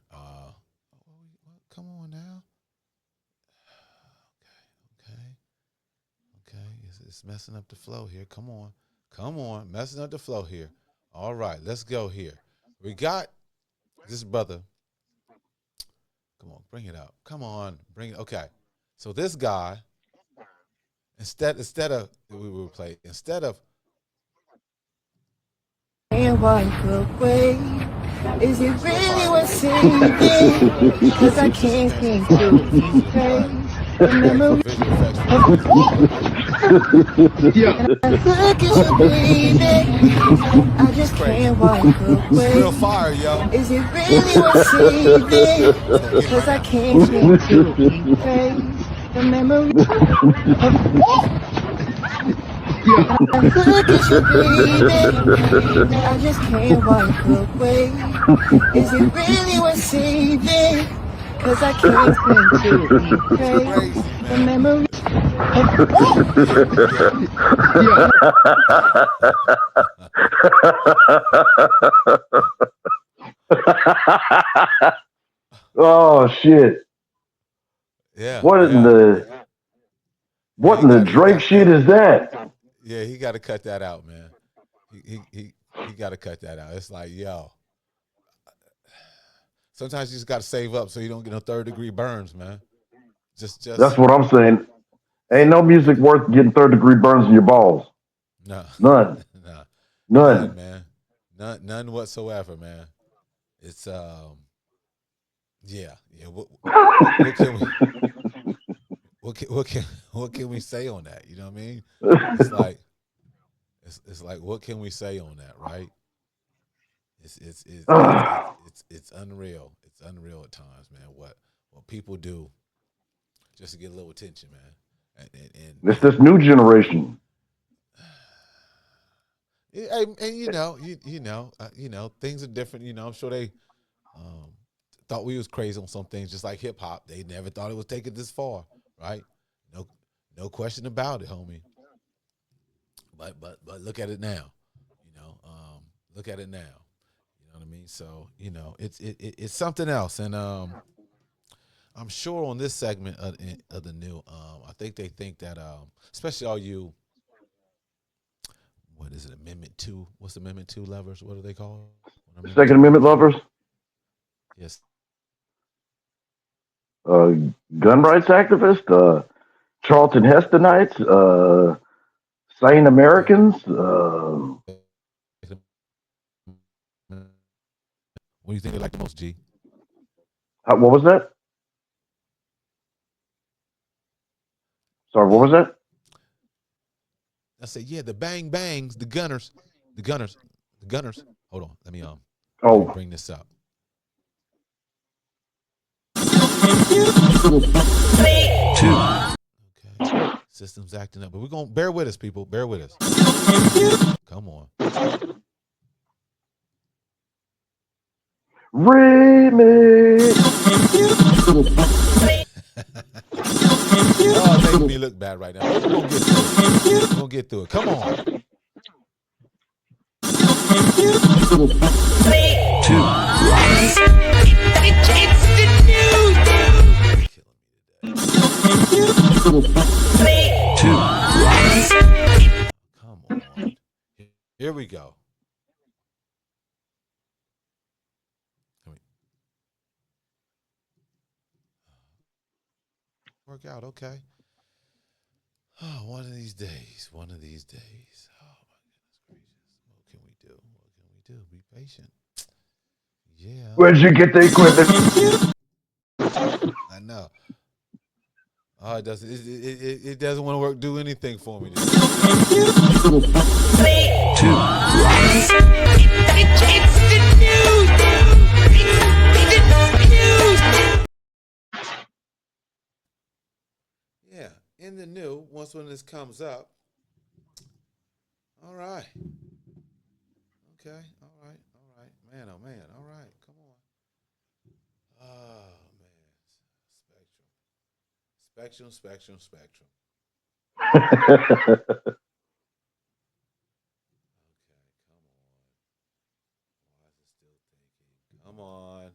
Come on now. Okay. Okay. It's messing up the flow here. Come on. Come on. Messing up the flow here. All right. Let's go here. We got this brother. Come on. Bring it up. Come on. Bring it. Okay. So this guy, instead of we will play, instead of And walk away. Is it still really fire worth though. saving? Cause I This is can't fancy. seem This is to this is a erase the this is great for memory visual effects of reasons. I look at you, baby. I This is just crazy. can't walk This is away. real fire, yo. Is it really worth saving? It's gonna get it Cause right I now. can't seem to erase the memory of I look at you, baby. I just can't walk away. Is it really worth saving? Cause I can't seem to It's erase crazy, the man. memory of Yeah. Oh shit! Yeah, What in yeah, the yeah. what in the Drake shit is that? Yeah, he got to cut that out, man. He got to cut that out. It's like, yo, sometimes you just got to save up so you don't get no third degree burns, man. That's Just what I'm saying. Ain't no you music know, worth getting third degree burns in your balls. no, None. nah, none, None. man, none whatsoever, man. It's yeah, yeah. What can we what can what can we say on that? You know what I mean? It's like it's like what can we say on that, right? It's unreal. It's unreal at times, man. What people do just to get a little attention, man. It's this new generation. And you know things are different. You know, I'm sure they um, thought we was crazy on some things, just like hip hop. They never thought it would take it this far, right? No, no question about it, homie. But look at it now. You know, look at it now. You know what I what I mean? So it's something else, and I'm sure on this segment of the new, I think they think that especially all you, what is it, Amendment Two? What's Amendment Two lovers? What are they called? What Amendment Second Two Amendment lovers? lovers, Yes. uh, gun rights activists, Charlton Hestonites, sane Okay. Americans. What do you think they like the most, G? What was that? Sorry, what was that? I said, yeah, the bang bangs, the gunners, the gunners. Hold on, let me Oh, bring this up. Okay, system's acting up, but we're gonna bear with us, people. Bear with us. Come on. remix. Oh, it's making me look bad right now. But we're gonna get through it. We're gonna get through it. Come on. Come on. Here we go. Work out, okay. Oh, one of these days. One of these days. Oh my goodness gracious. What can we do? What can we do? Be patient. Yeah. Where'd you get the equipment? I know. Oh, it doesn't. It doesn't want to work. Do anything for me. Today. Yeah, in the new. Once when this comes up. All right. Okay. All right. All right. Man. Oh man. All right. Come on. Oh man. Spectrum. Spectrum. Spectrum. Spectrum. Okay. Come on. Why is it still thinking? Come on.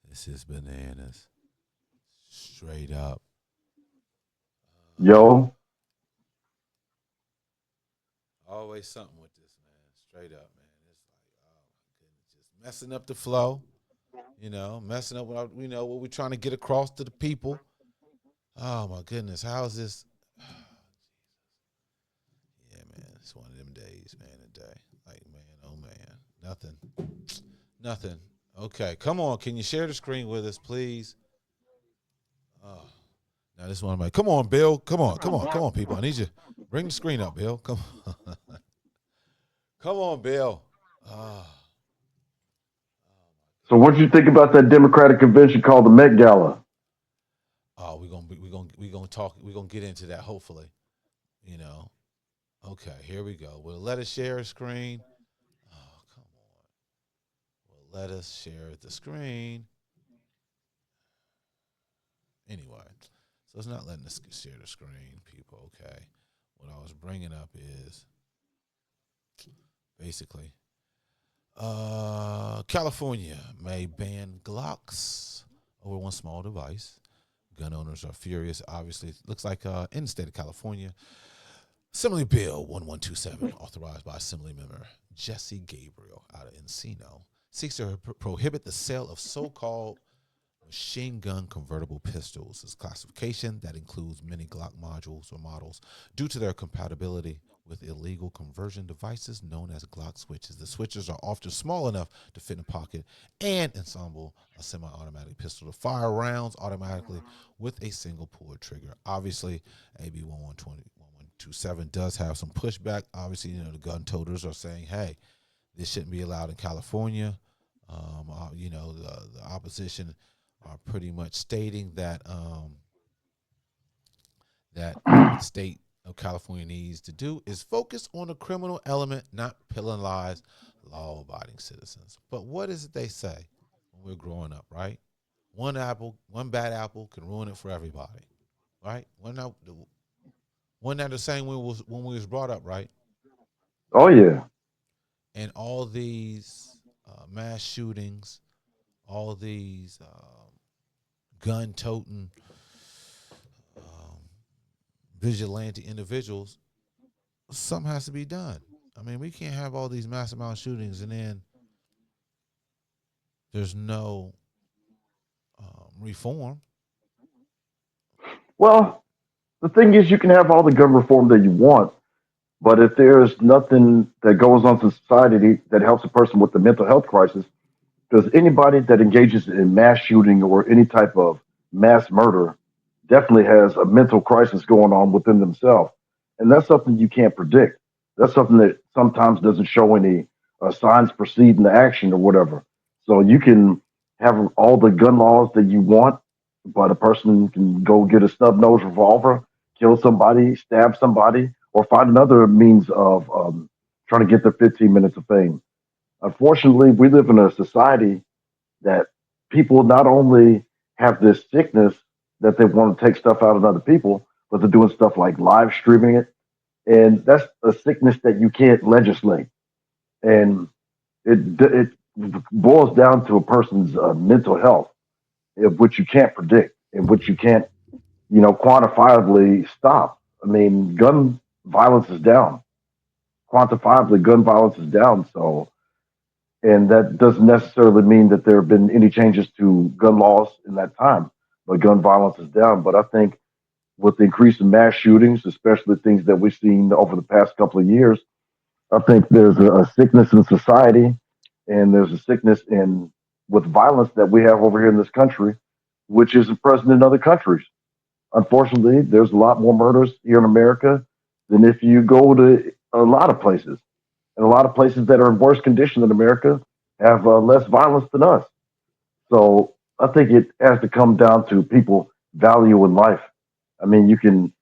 This is bananas, straight up. Yo, Always something with this, man. Straight up, man. It's like, oh my goodness, just messing up the flow. Messing up what we're trying to get across to the people. Oh my goodness, how is this? Yeah, man, it's one of them days, man. Today, like, man, oh man, nothing, nothing. Okay, come on. Can you share the screen with us, please? Oh. Now this one, I'm like, come on, Bill. Come on, come on, come on, people. I need you. Bring the screen up, Bill. Come on. Come on, Bill. Oh. so what do you think about that Democratic convention called the Met Gala? Oh, we're gonna talk. We're gonna get into that. Hopefully, you know. Okay, here we go. We'll let us share a screen. Oh, come on. We'll let us share the screen. Anyway, so it's not letting us share the screen, people. Okay. What I was bringing up is basically, California may ban Glocks over one small device. Gun owners are furious. Obviously, it looks like in the state of California, Assembly Bill 1127, authorized by Assembly member Jesse Gabriel out of Encino, seeks to prohibit the sale of so-called machine gun convertible pistols. This classification that includes many Glock modules or models due to their compatibility with illegal conversion devices known as Glock switches. The switches are often small enough to fit in a pocket and ensemble a semi-automatic pistol to fire rounds automatically with a single pull trigger. Obviously, AB 1127 does have some pushback. Obviously, the gun toters are saying, hey, this shouldn't be allowed in California. The opposition are pretty much stating that what the state of California needs to do is focus on the criminal element, not penalize law-abiding citizens. But what is it they say when we're growing up, right? One bad apple can ruin it for everybody, right? Wasn't that the same when we was brought up, right? Oh yeah. And all these mass shootings, all these gun toting um, vigilante individuals, something has to be done. I mean, we can't have all these mass amount of shootings and then there's no reform. Well, the thing is, you can have all the gun reform that you want, but if there's nothing that goes on to society that helps a person with the mental health crisis, because anybody that engages in mass shooting or any type of mass murder definitely has a mental crisis going on within themselves. And that's something you can't predict. That's something that sometimes doesn't show any signs preceding the action or whatever. So you can have all the gun laws that you want, but a person can go get a snub nose revolver, kill somebody, stab somebody, or find another means of trying to get their 15 minutes of fame. Unfortunately, we live in a society that people not only have this sickness that they want to take stuff out of other people, but they're doing stuff like live streaming it. And that's a sickness that you can't legislate. And it boils down to a person's mental health, which you can't predict and which you can't, quantifiably stop. I mean, gun violence is down. Quantifiably, gun violence is down. So and that doesn't necessarily mean that there have been any changes to gun laws in that time, but gun violence is down. But I think with the increase in mass shootings, especially things that we've seen over the past couple of years, I think there's a sickness in society, and there's a sickness in with violence that we have over here in this country, which isn't present in other countries. Unfortunately, there's a lot more murders here in America than if you go to a lot of places. And a lot of places that are in worse condition than America have less violence than us. So I think it has to come down to people valuing life. I mean, you can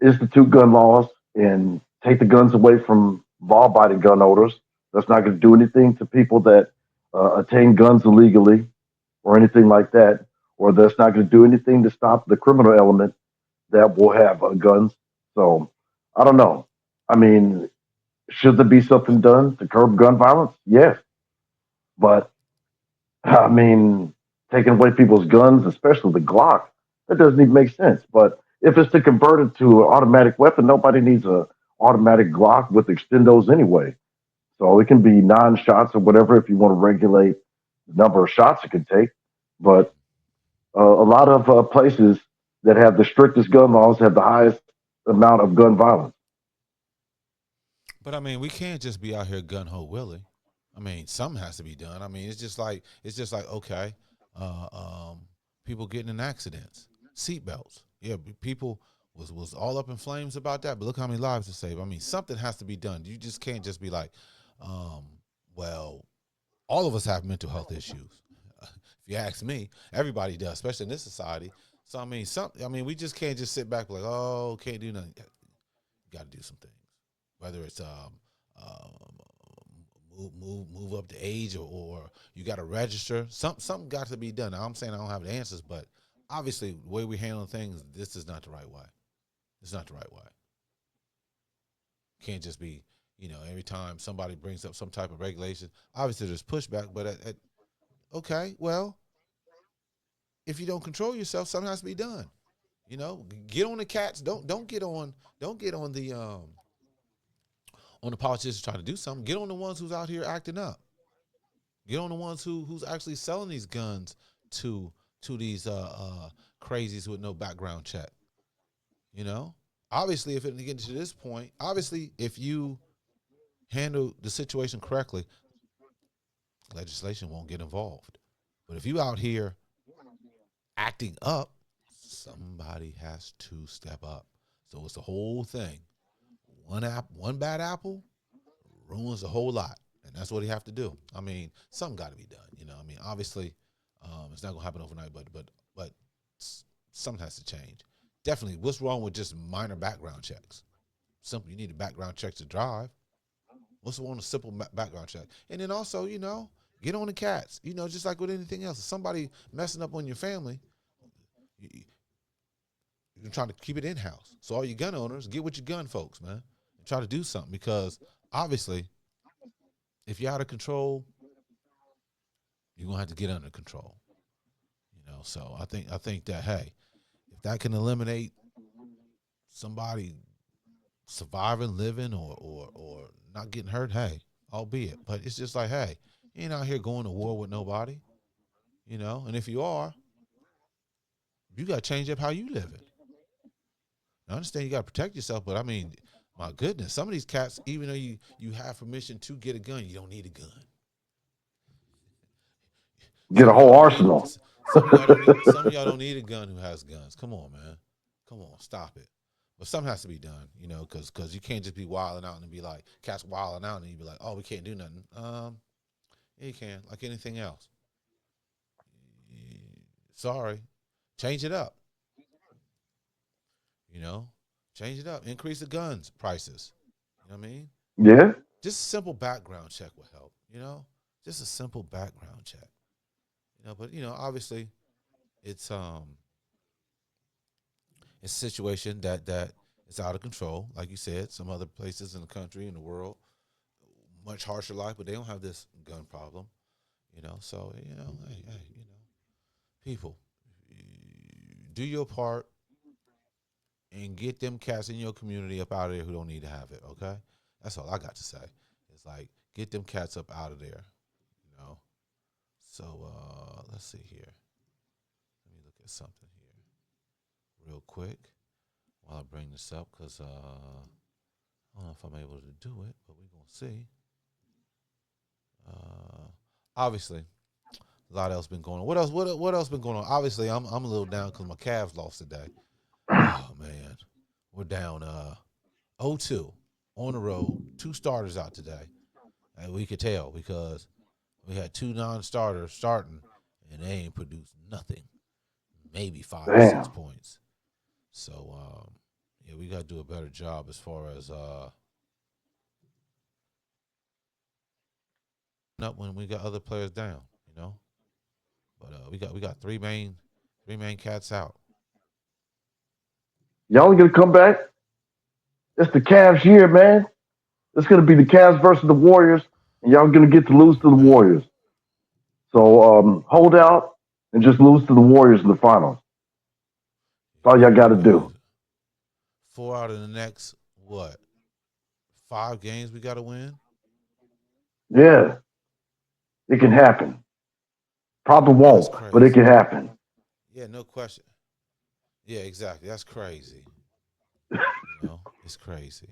institute gun laws and take the guns away from law-abiding gun owners. That's not going to do anything to people that attain guns illegally or anything like that. Or that's not going to do anything to stop the criminal element that will have guns. So I don't know. I mean, should there be something done to curb gun violence? Yes. But I mean, taking away people's guns, especially the Glock, that doesn't even make sense. But if it's to convert it to an automatic weapon, nobody needs a automatic Glock with extendos anyway. So it can be non-shots or whatever if you want to regulate the number of shots it can take. But a lot of places that have the strictest gun laws have the highest amount of gun violence. But I mean, we can't just be out here gun ho willy. I mean, something has to be done. I mean, it's just like okay, uh, um, people getting in accidents, seatbelts. Yeah, people was all up in flames about that. But look how many lives it saved. I mean, something has to be done. You just can't just be like, um, well, all of us have mental health issues. If you ask me, everybody does, especially in this society. So I mean, we just can't just sit back like, oh, can't do nothing. You got to do some things, whether it's um, move up the age or you got to register. Something got to be done. Now, I'm saying I don't have the answers, but obviously the way we handle things, this is not the right way. It's not the right way. Can't just be every time somebody brings up some type of regulation. Obviously there's pushback, but okay, well, if you don't control yourself, something has to be done. Get on the cats. Don't get on the politicians trying to do something. Get on the ones who's out here acting up. Get on the ones who's actually selling these guns to these crazies with no background check. You know, obviously, if it gets to this point, obviously, if you handle the situation correctly, legislation won't get involved. But if you out here acting up, somebody has to step up. So it's the whole thing. One bad apple ruins a whole lot, and that's what he have to do. I mean, something got to be done. I mean, obviously, it's not gonna happen overnight, but something has to change. Definitely, what's wrong with just minor background checks? Simple. You need a background check to drive. What's wrong with a simple background check? And then also, get on the cats. Just like with anything else, if somebody messing up on your family, you, You're trying to keep it in house. So all you gun owners, get with your gun folks, man, and try to do something because obviously, if you're out of control, you're gonna have to get under control. So I think that hey, if that can eliminate somebody surviving, living, or not getting hurt, hey, albeit. But it's just like, hey, you ain't out here going to war with nobody, And if you are, you got to change up how you live it. I understand you got to protect yourself, but I mean, my goodness, some of these cats, even though you have permission to get a gun, you don't need a gun. Get Some a of y'all whole don't need. arsenal. Some of y'all don't need. Some of y'all don't need a gun who has guns. Come on, man. Come on, stop it. But something has to be done, because you can't just be wilding out and be like cats wilding out and you be like, oh, we can't do nothing. Yeah, you can, like anything else. Sorry, change it up. You know, change it up. Increase the guns prices. You know what I mean? Yeah. Just a simple background check would help. Just a simple background check. But obviously, it's it's a situation that is out of control. Like you said, some other places in the country, in the world, much harsher life, but they don't have this gun problem. So hey, people, do your part and get them cats in your community up out of there who don't need to have it. Okay, that's all I got to say. It's like get them cats up out of there. You know. So let's see here. Let me look at something here real quick while I bring this up because I don't know if I'm able to do it, but we're gonna see. Obviously, a lot else been going on. What else? What else been going on? Obviously, I'm a little down because my Cavs lost today. Oh man, we're down 0-2 on the road. Two starters out today, and we could tell because we had two non-starters starting, and they ain't produced nothing. Maybe 5 or 6 Damn. points. So yeah, we got to do a better job as far as up when we got other players down. But we got three main cats out. Y'all gonna come back? It's the Cavs year, man. It's gonna be the Cavs versus the Warriors, and y'all gonna get to lose to the Man, Warriors. So hold out and just lose to the Warriors in the finals. That's all y'all got to man, do. 4 out of the next what 5 games we got to win. Yeah, it can happen. Probably That's won't, but it crazy. can happen. Yeah, no question. Yeah, exactly. That's crazy. It's crazy.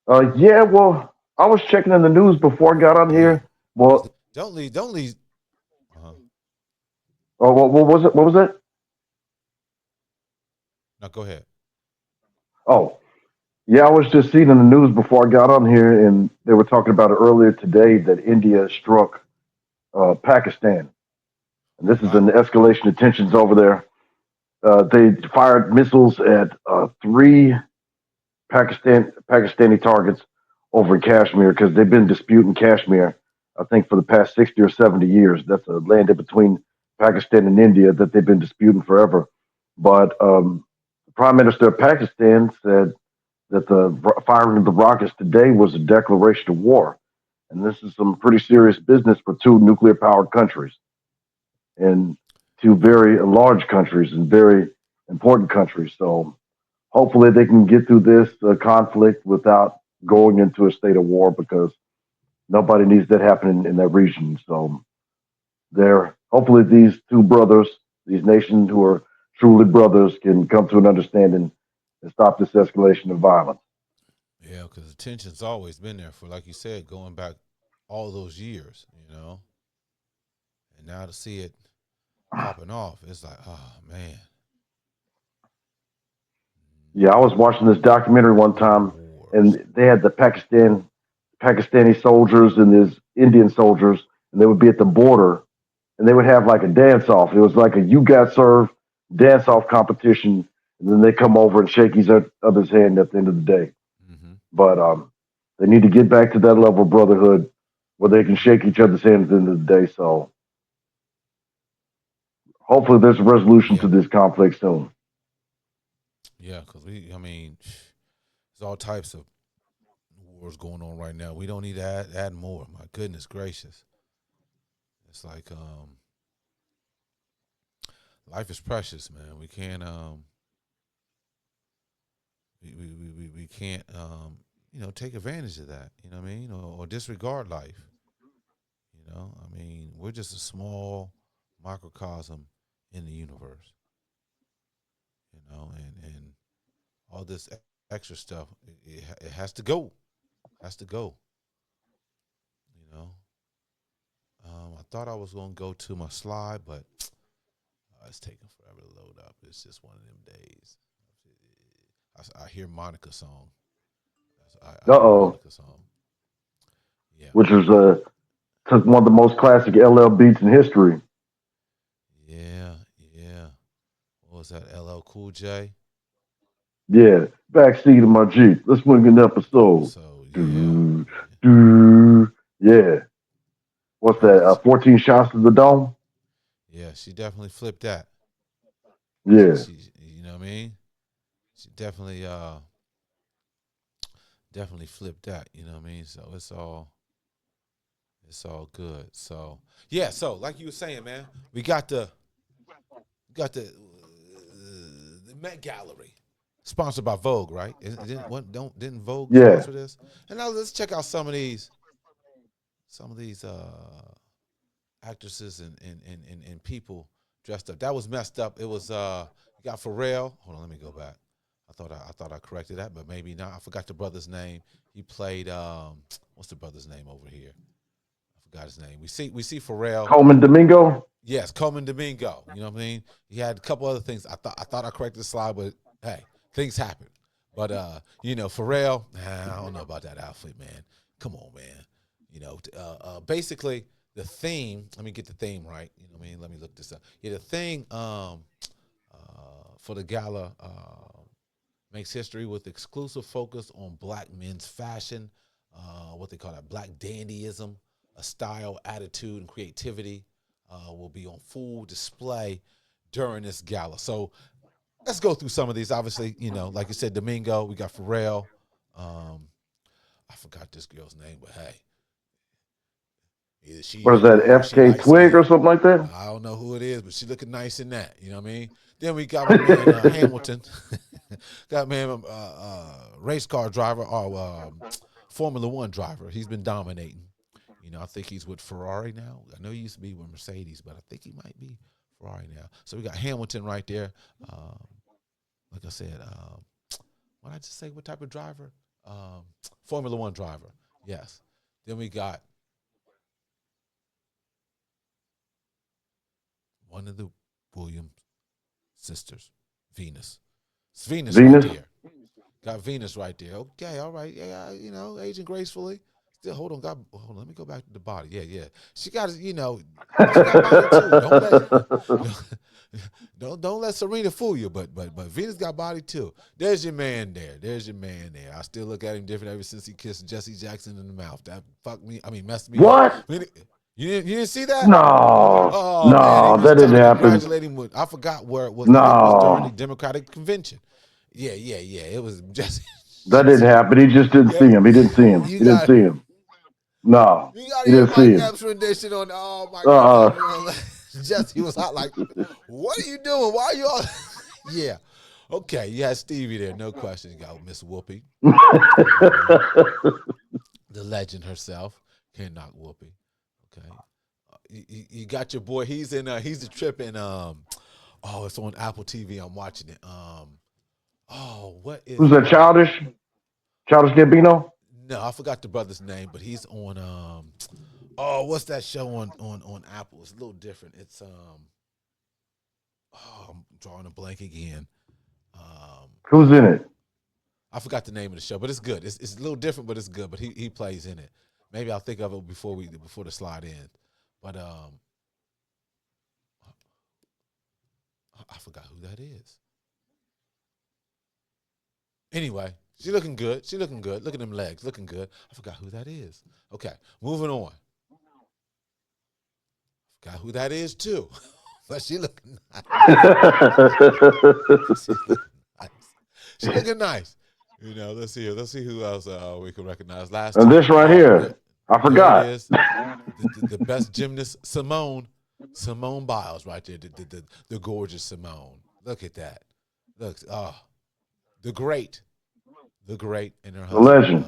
Yeah, well, I was checking in the news before I got on Damn. here. Well, Don't leave. Don't leave. Uh-huh. what was it? What was it? No, go ahead. Oh, yeah, I was just seeing in the news before I got on here, and they were talking about it earlier today that India struck Pakistan. And this is Right. an escalation of tensions over there. They fired missiles at three Pakistani targets over in Kashmir because they've been disputing Kashmir, I think, for the past 60 or 70 years. That's a land in between Pakistan and India that they've been disputing forever. But the Prime Minister of Pakistan said that the firing of the rockets today was a declaration of war. And this is some pretty serious business for two nuclear powered countries and two very large countries and very important countries. So hopefully they can get through this conflict without going into a state of war because nobody needs that happening in that region. So there, hopefully these two brothers, these nations who are truly brothers, can come to an understanding and stop this escalation of violence. Yeah, because the tension's always been there for, like you said, going back all those years. And now to see it popping off, it's like, oh man, Yeah, I was watching this documentary one nuclear time, wars. and they had the Pakistani soldiers and these Indian soldiers, and they would be at the border, and they would have like a dance off. It was like a "you got served" dance off competition, and then they come over and shake each other's hand at the end of the day. Mm-hmm. But they need to get back to that level of brotherhood where they can Mm-hmm. shake each other's hands at the end of the day. So hopefully, there's a resolution to Yeah, this conflict soon. Yeah, because I mean, there's all types of wars going on right now. We don't need to add more. My goodness gracious. It's like life is precious, man. We can't we can't take advantage of that. You know what I mean, or disregard life. You know, I mean, we're just a small microcosm in the universe. You know, and all this extra stuff, it has to go. Has to go. You know, I thought I was gonna go to my slide, but it's taking forever to load up. It's just one of them days. I hear Monica's song. I hear Uh-oh. Monica's song. Yeah, Which is yeah, one of the most classic LL beats in history. yeah, yeah. What was that? LL Cool J Yeah. Backseat of my Jeep. Let's make an episode. episode. Yeah, Do, do. Yeah. What's yeah, that? 14 shots to the dome? yeah. She definitely flipped that. Yeah. You know what I mean? She definitely flipped that. You know what I mean? So it's all good. So yeah. So like you were saying, man, we got the Met Gallery, sponsored by Vogue, right? Didn't Vogue Yeah. sponsor this? And now let's check out some of these actresses and people dressed up. That was messed up. It was you got Pharrell. Hold on, let me go back. I thought I corrected that, but maybe not. I forgot the brother's name. He played what's the brother's name over here? I forgot his name. We see Pharrell. Coleman Domingo? Yes, Coleman Domingo. You know what I mean? He had a couple other things. I thought I corrected the slide, but hey, things happen. But Pharrell, I don't know about that outfit, man. Come on, man. Basically the theme. Let me get the theme right. You know what I mean? Let me look this up. Yeah, the thing for the gala makes history with exclusive focus on black men's fashion, what they call that black dandyism, a style, attitude, and creativity will be on full display during this gala. So let's go through some of these. Obviously, like you said, Domingo, we got Pharrell. Um, I forgot this girl's name, but hey, either she What is that? yellow or she FK light Twig or skinned. something like that? I don't know who it is, but she looking nice in that. You know what I mean? Then we got my man Hamilton, got man race car driver or Formula One driver. He's been dominating. I think he's with Ferrari now. I know he used to be with Mercedes, but I think he might be Ferrari now. So we got Hamilton right there. Like I said, what did I just say? What type of driver? Formula One driver. Yes. Then we got one of the Williams sisters, Venus. It's Venus right Venus? there. Got Venus right there. Okay, all right. Yeah, aging gracefully. Still, hold on. Let me go back to the body. Yeah, yeah. She got body too. Don't let Serena fool you. But Venus got body too. There's your man there. There's your man there. I still look at him different ever since he kissed Jesse Jackson in the mouth. That fucked me. I mean, messed me up. What? You didn't see that? No. Oh man, he No, was that trying didn't to happen. congratulate him with. I forgot where it was. I think it was during the No. Democratic convention. Yeah, yeah, yeah. It was Jesse. That didn't happen. He just didn't Yeah, see him. He didn't see him. you He didn't got see him. No. you got to He hear didn't see Mike him. Epps rendition on. Oh my Uh-uh. God, Jesse was hot. Like, what are you doing? Why are you all? Yeah, okay. You had Stevie there, no question. You got Miss Whoopi. You know what I mean? The legend herself can't knock Whoopi. Okay, you got your boy. He's in. He's the trip in. Oh, it's on Apple TV. I'm watching it. Oh, what is Who's that? Childish? Childish Gambino? No, I forgot the brother's name, but he's on oh, what's that show on Apple? It's a little different. It's oh, I'm drawing a blank again. Who's in it? I forgot the name of the show, but it's good. It's a little different, but it's good. But he plays in it. Maybe I'll think of it before the slide ends. But I forgot who that is. Anyway, she looking good. She looking good. Look at them legs, looking good. I forgot who that is. Okay, moving on. Forgot who that is too. But she looking nice. She looking nice. She looking nice. You know, let's see here. Let's see who else we can recognize. Last And two. this right Oh, there, here, I there it forgot. is. The best gymnast, Simone Biles, right there. The gorgeous Simone. Look at that. Look, the great, and her The husband. legend.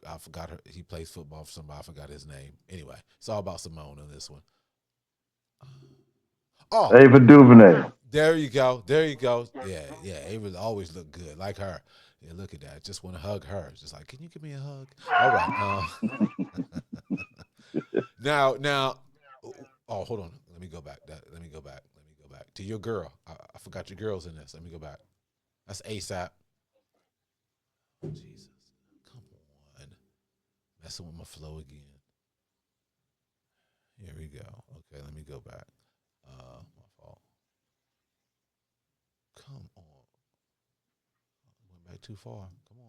I forgot her. He plays football for somebody. I forgot his name. Anyway, it's all about Simone in this one. Oh, Ava DuVernay. there you go. There you go. Yeah. Ava always look good, like her. Yeah, look at that. Just want to hug her. Just like, can you give me a hug? All right. Now. Oh, hold on. Let me go back. Let me go back to your girl. I forgot your girl's in this. Let me go back. That's ASAP. Oh, Jesus, come on, messing with my flow again. Here we go. Okay, let me go back. My fault. Come on. Went back too far. Come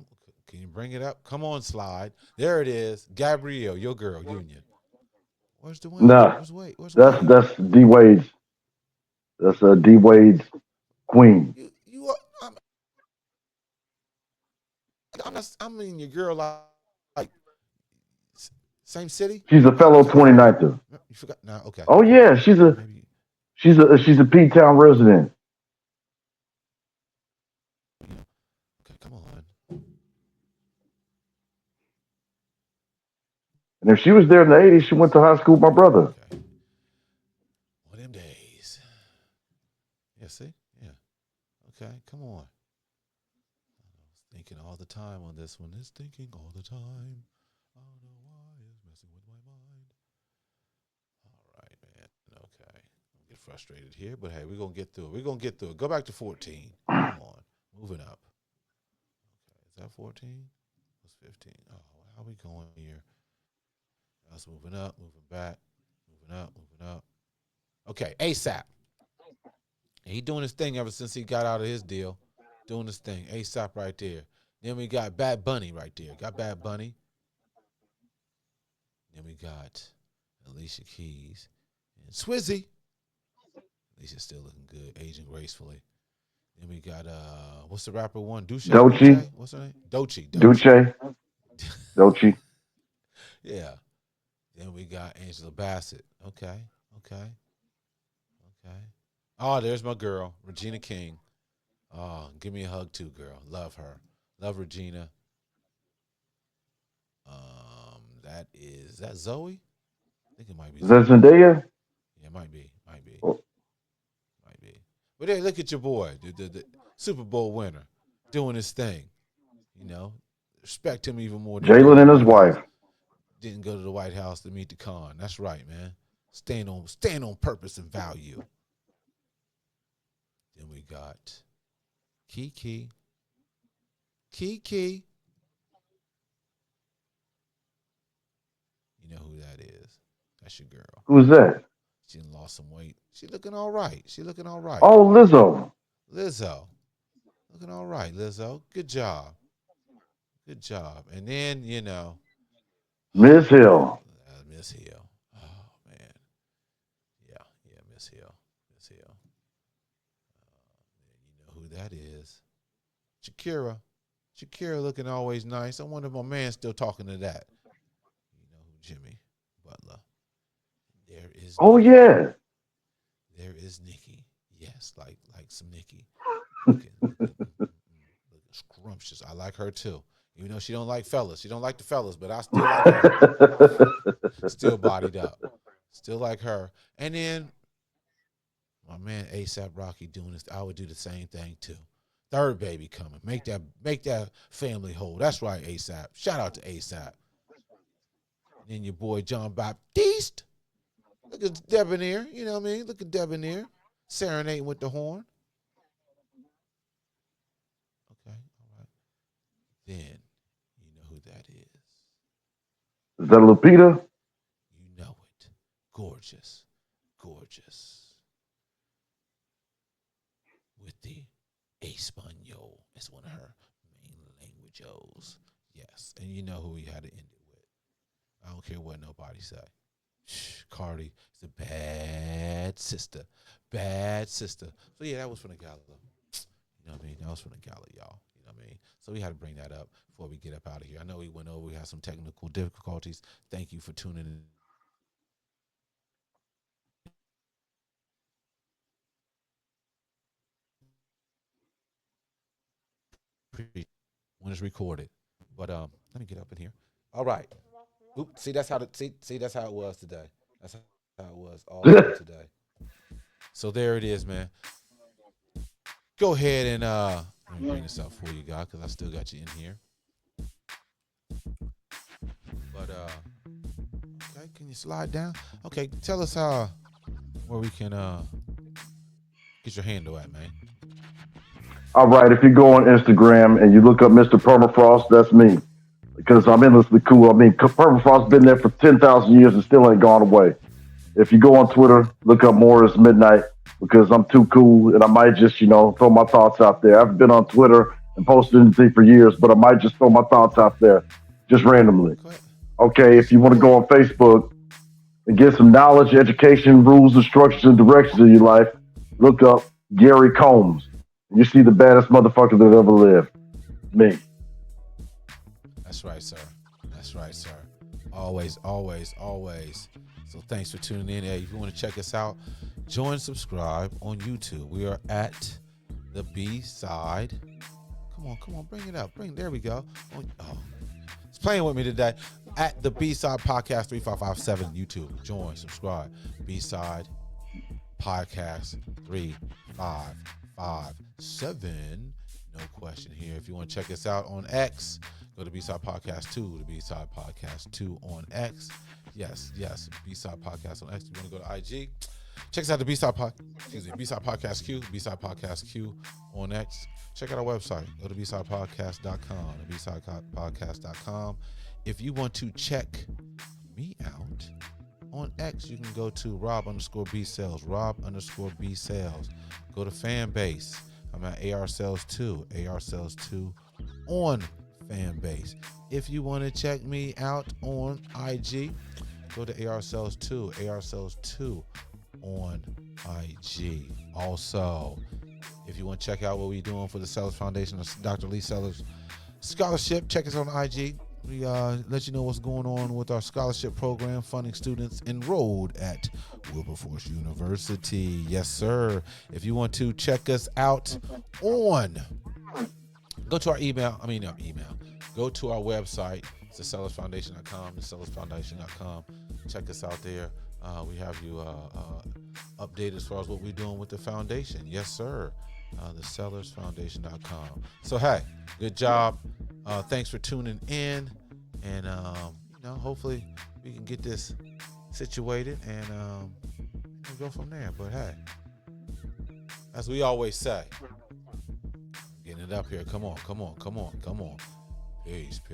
on. Can you bring it up? Come on, slide. There it is. Gabrielle, your girl, Union. Where's Dwayne? Nah, Where's Wade? Where's that's Wade? D Wade's. That's D Wade's queen. You are. I mean, your girl like same city. She's a fellow You forgot? 29er. You forgot? No. Okay. Oh Okay. yeah, Maybe. she's a P Town resident. Okay. Come on. And if she was there in the '80s, she went to high school with my brother. Okay. One of them days. Yeah. See. Yeah. Okay. Come on. Thinking all the time on this one. It's thinking all the time. I don't know why it's messing with my mind. All right, man. Okay. I'm get frustrated here, but hey, we're gonna get through it. We're gonna get through it. Go back to 14. Come on. Moving up. Okay. Is that 14? What's 15? Oh, how are we going here? That's moving up, moving back, moving up. Okay, ASAP. He doing his thing ever since he got out of his deal. Doing his thing. ASAP right there. Then we got Bad Bunny right there. Got Bad Bunny. Then we got Alicia Keys and Swizzy. Alicia's still looking good, aging gracefully. Then we got what's the rapper one? Duce? Dochi, What's her name? Dochi. Duce, Dochi. Yeah. Then we got Angela Bassett. Okay. Oh, there's my girl, Regina King. Oh, give me a hug too, girl. Love her. Love Regina. Is that Zoe? I think it might be Is that Zoe. Zendaya? Yeah, it might be. Oh, But hey, look at your boy, the Super Bowl winner, doing his thing. You know, respect him even more than going Jalen to and the his White House. wife. Didn't go to the White House to meet the con. That's right, man. Staying on purpose and value. Then we got Kiki. You know who that is. That's your girl. Who's that? She done lost some weight. She looking all right. Oh, Lizzo. Lizzo. Looking all right, Lizzo. Good job. And then, Miss Hill. Miss Hill. Oh, man. Yeah, Miss Hill. You know who that is. Shakira. Looking always nice. I wonder if my man's still talking to that. You know who, Jimmy Butler. There is Oh Nikki. yeah. There is Nikki. Yes, like some Nikki. Looking scrumptious. I like her too. Even though she don't like fellas. She don't like the fellas, but I still like her. Still bodied up. Still like her. And then my man ASAP Rocky doing this. I would do the same thing too. Third baby coming. Make that family whole. That's right, ASAP. Shout out to ASAP. Then your boy John Baptiste. Look at Debonair. You know what I mean? Look at Debonair. Serenading with the horn. Okay, all right. Then you know who that is. Is that Lupita? You know it. Gorgeous. With the Espanol as one of her main languages. Yes, and you know who we had to end it with. I don't care what nobody say. Cardi is a bad sister. So yeah, that was from the gala. You know what I mean? That was from the gala, y'all. You know what I mean? So we had to bring that up before we get up out of here. I know we went over. We had some technical difficulties. Thank you for tuning in. When it's recorded. But let me get up in here. All right. Oop, see that's how that's how it was today. That's how it was all day today. So there it is, man. Go ahead and let me bring this up for you guys because I still got you in here. But okay, can you slide down? Okay, tell us where we can get your handle at, man. All right, if you go on Instagram and you look up Mr. Permafrost, that's me. Because I'm endlessly cool. I mean, Permafrost's been there for 10,000 years and still ain't gone away. If you go on Twitter, look up Morris Midnight because I'm too cool and I might just, throw my thoughts out there. I've been on Twitter and posted anything for years, but I might just throw my thoughts out there just randomly. Okay, if you want to go on Facebook and get some knowledge, education, rules, instructions, and directions in your life, look up Gary Combs. You see the baddest motherfucker that ever lived. Me. That's right, sir. That's right, sir. Always, always, always. So thanks for tuning in. Hey, if you want to check us out, join, subscribe on YouTube. We are at the B-side. Come on, bring it up. There we go. Oh, it's playing with me today. At the B-side podcast 3557 YouTube. Join, subscribe. B-side podcast 3557. No question here. If you want to check us out on X, go to B-Side Podcast 2, the B-Side Podcast 2 on X. Yes, B-Side Podcast on X. If you want to go to IG, check us out the B-Side Podcast Q, B-Side Podcast Q on X. Check out our website. Go to bsidepodcast.com, the bsidepodcast.com. If you want to check me out on X, you can go to Rob_B Sales, Rob_B Sales. Go to Fanbase. I'm at AR Sales 2 on Fanbase. If you want to check me out on IG, go to AR Sales 2 on IG. Also, if you want to check out what we're doing for the Sellers Foundation, Dr. Lee Sellers Scholarship, check us on IG. We let you know what's going on with our scholarship program, funding students enrolled at Wilberforce University. Yes, sir. If you want to check us out go to our go to our website. It's thesellersfoundation.com, thesellersfoundation.com. Check us out there. We have you updated as far as what we're doing with the foundation. Yes, sir. Thesellersfoundation.com. So, hey, good job. Thanks for tuning in. And, hopefully we can get this situated and we'll go from there. But, hey, as we always say, getting it up here. Come on. Peace.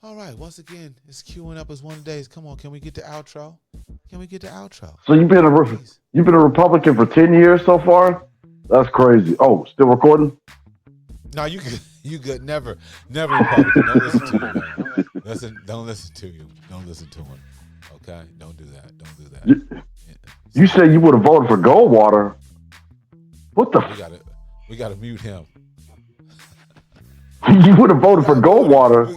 All right. Once again, it's queuing up as one of the days. Come on, can we get the outro? So you've been a Republican for 10 years so far? That's crazy. Oh, still recording? No, you good. Never Republican. Don't listen to him, man. Don't listen to you. Don't listen to him. Okay? Don't do that. You said you would have voted for Goldwater. What the? We gotta mute him. You would have voted for Goldwater.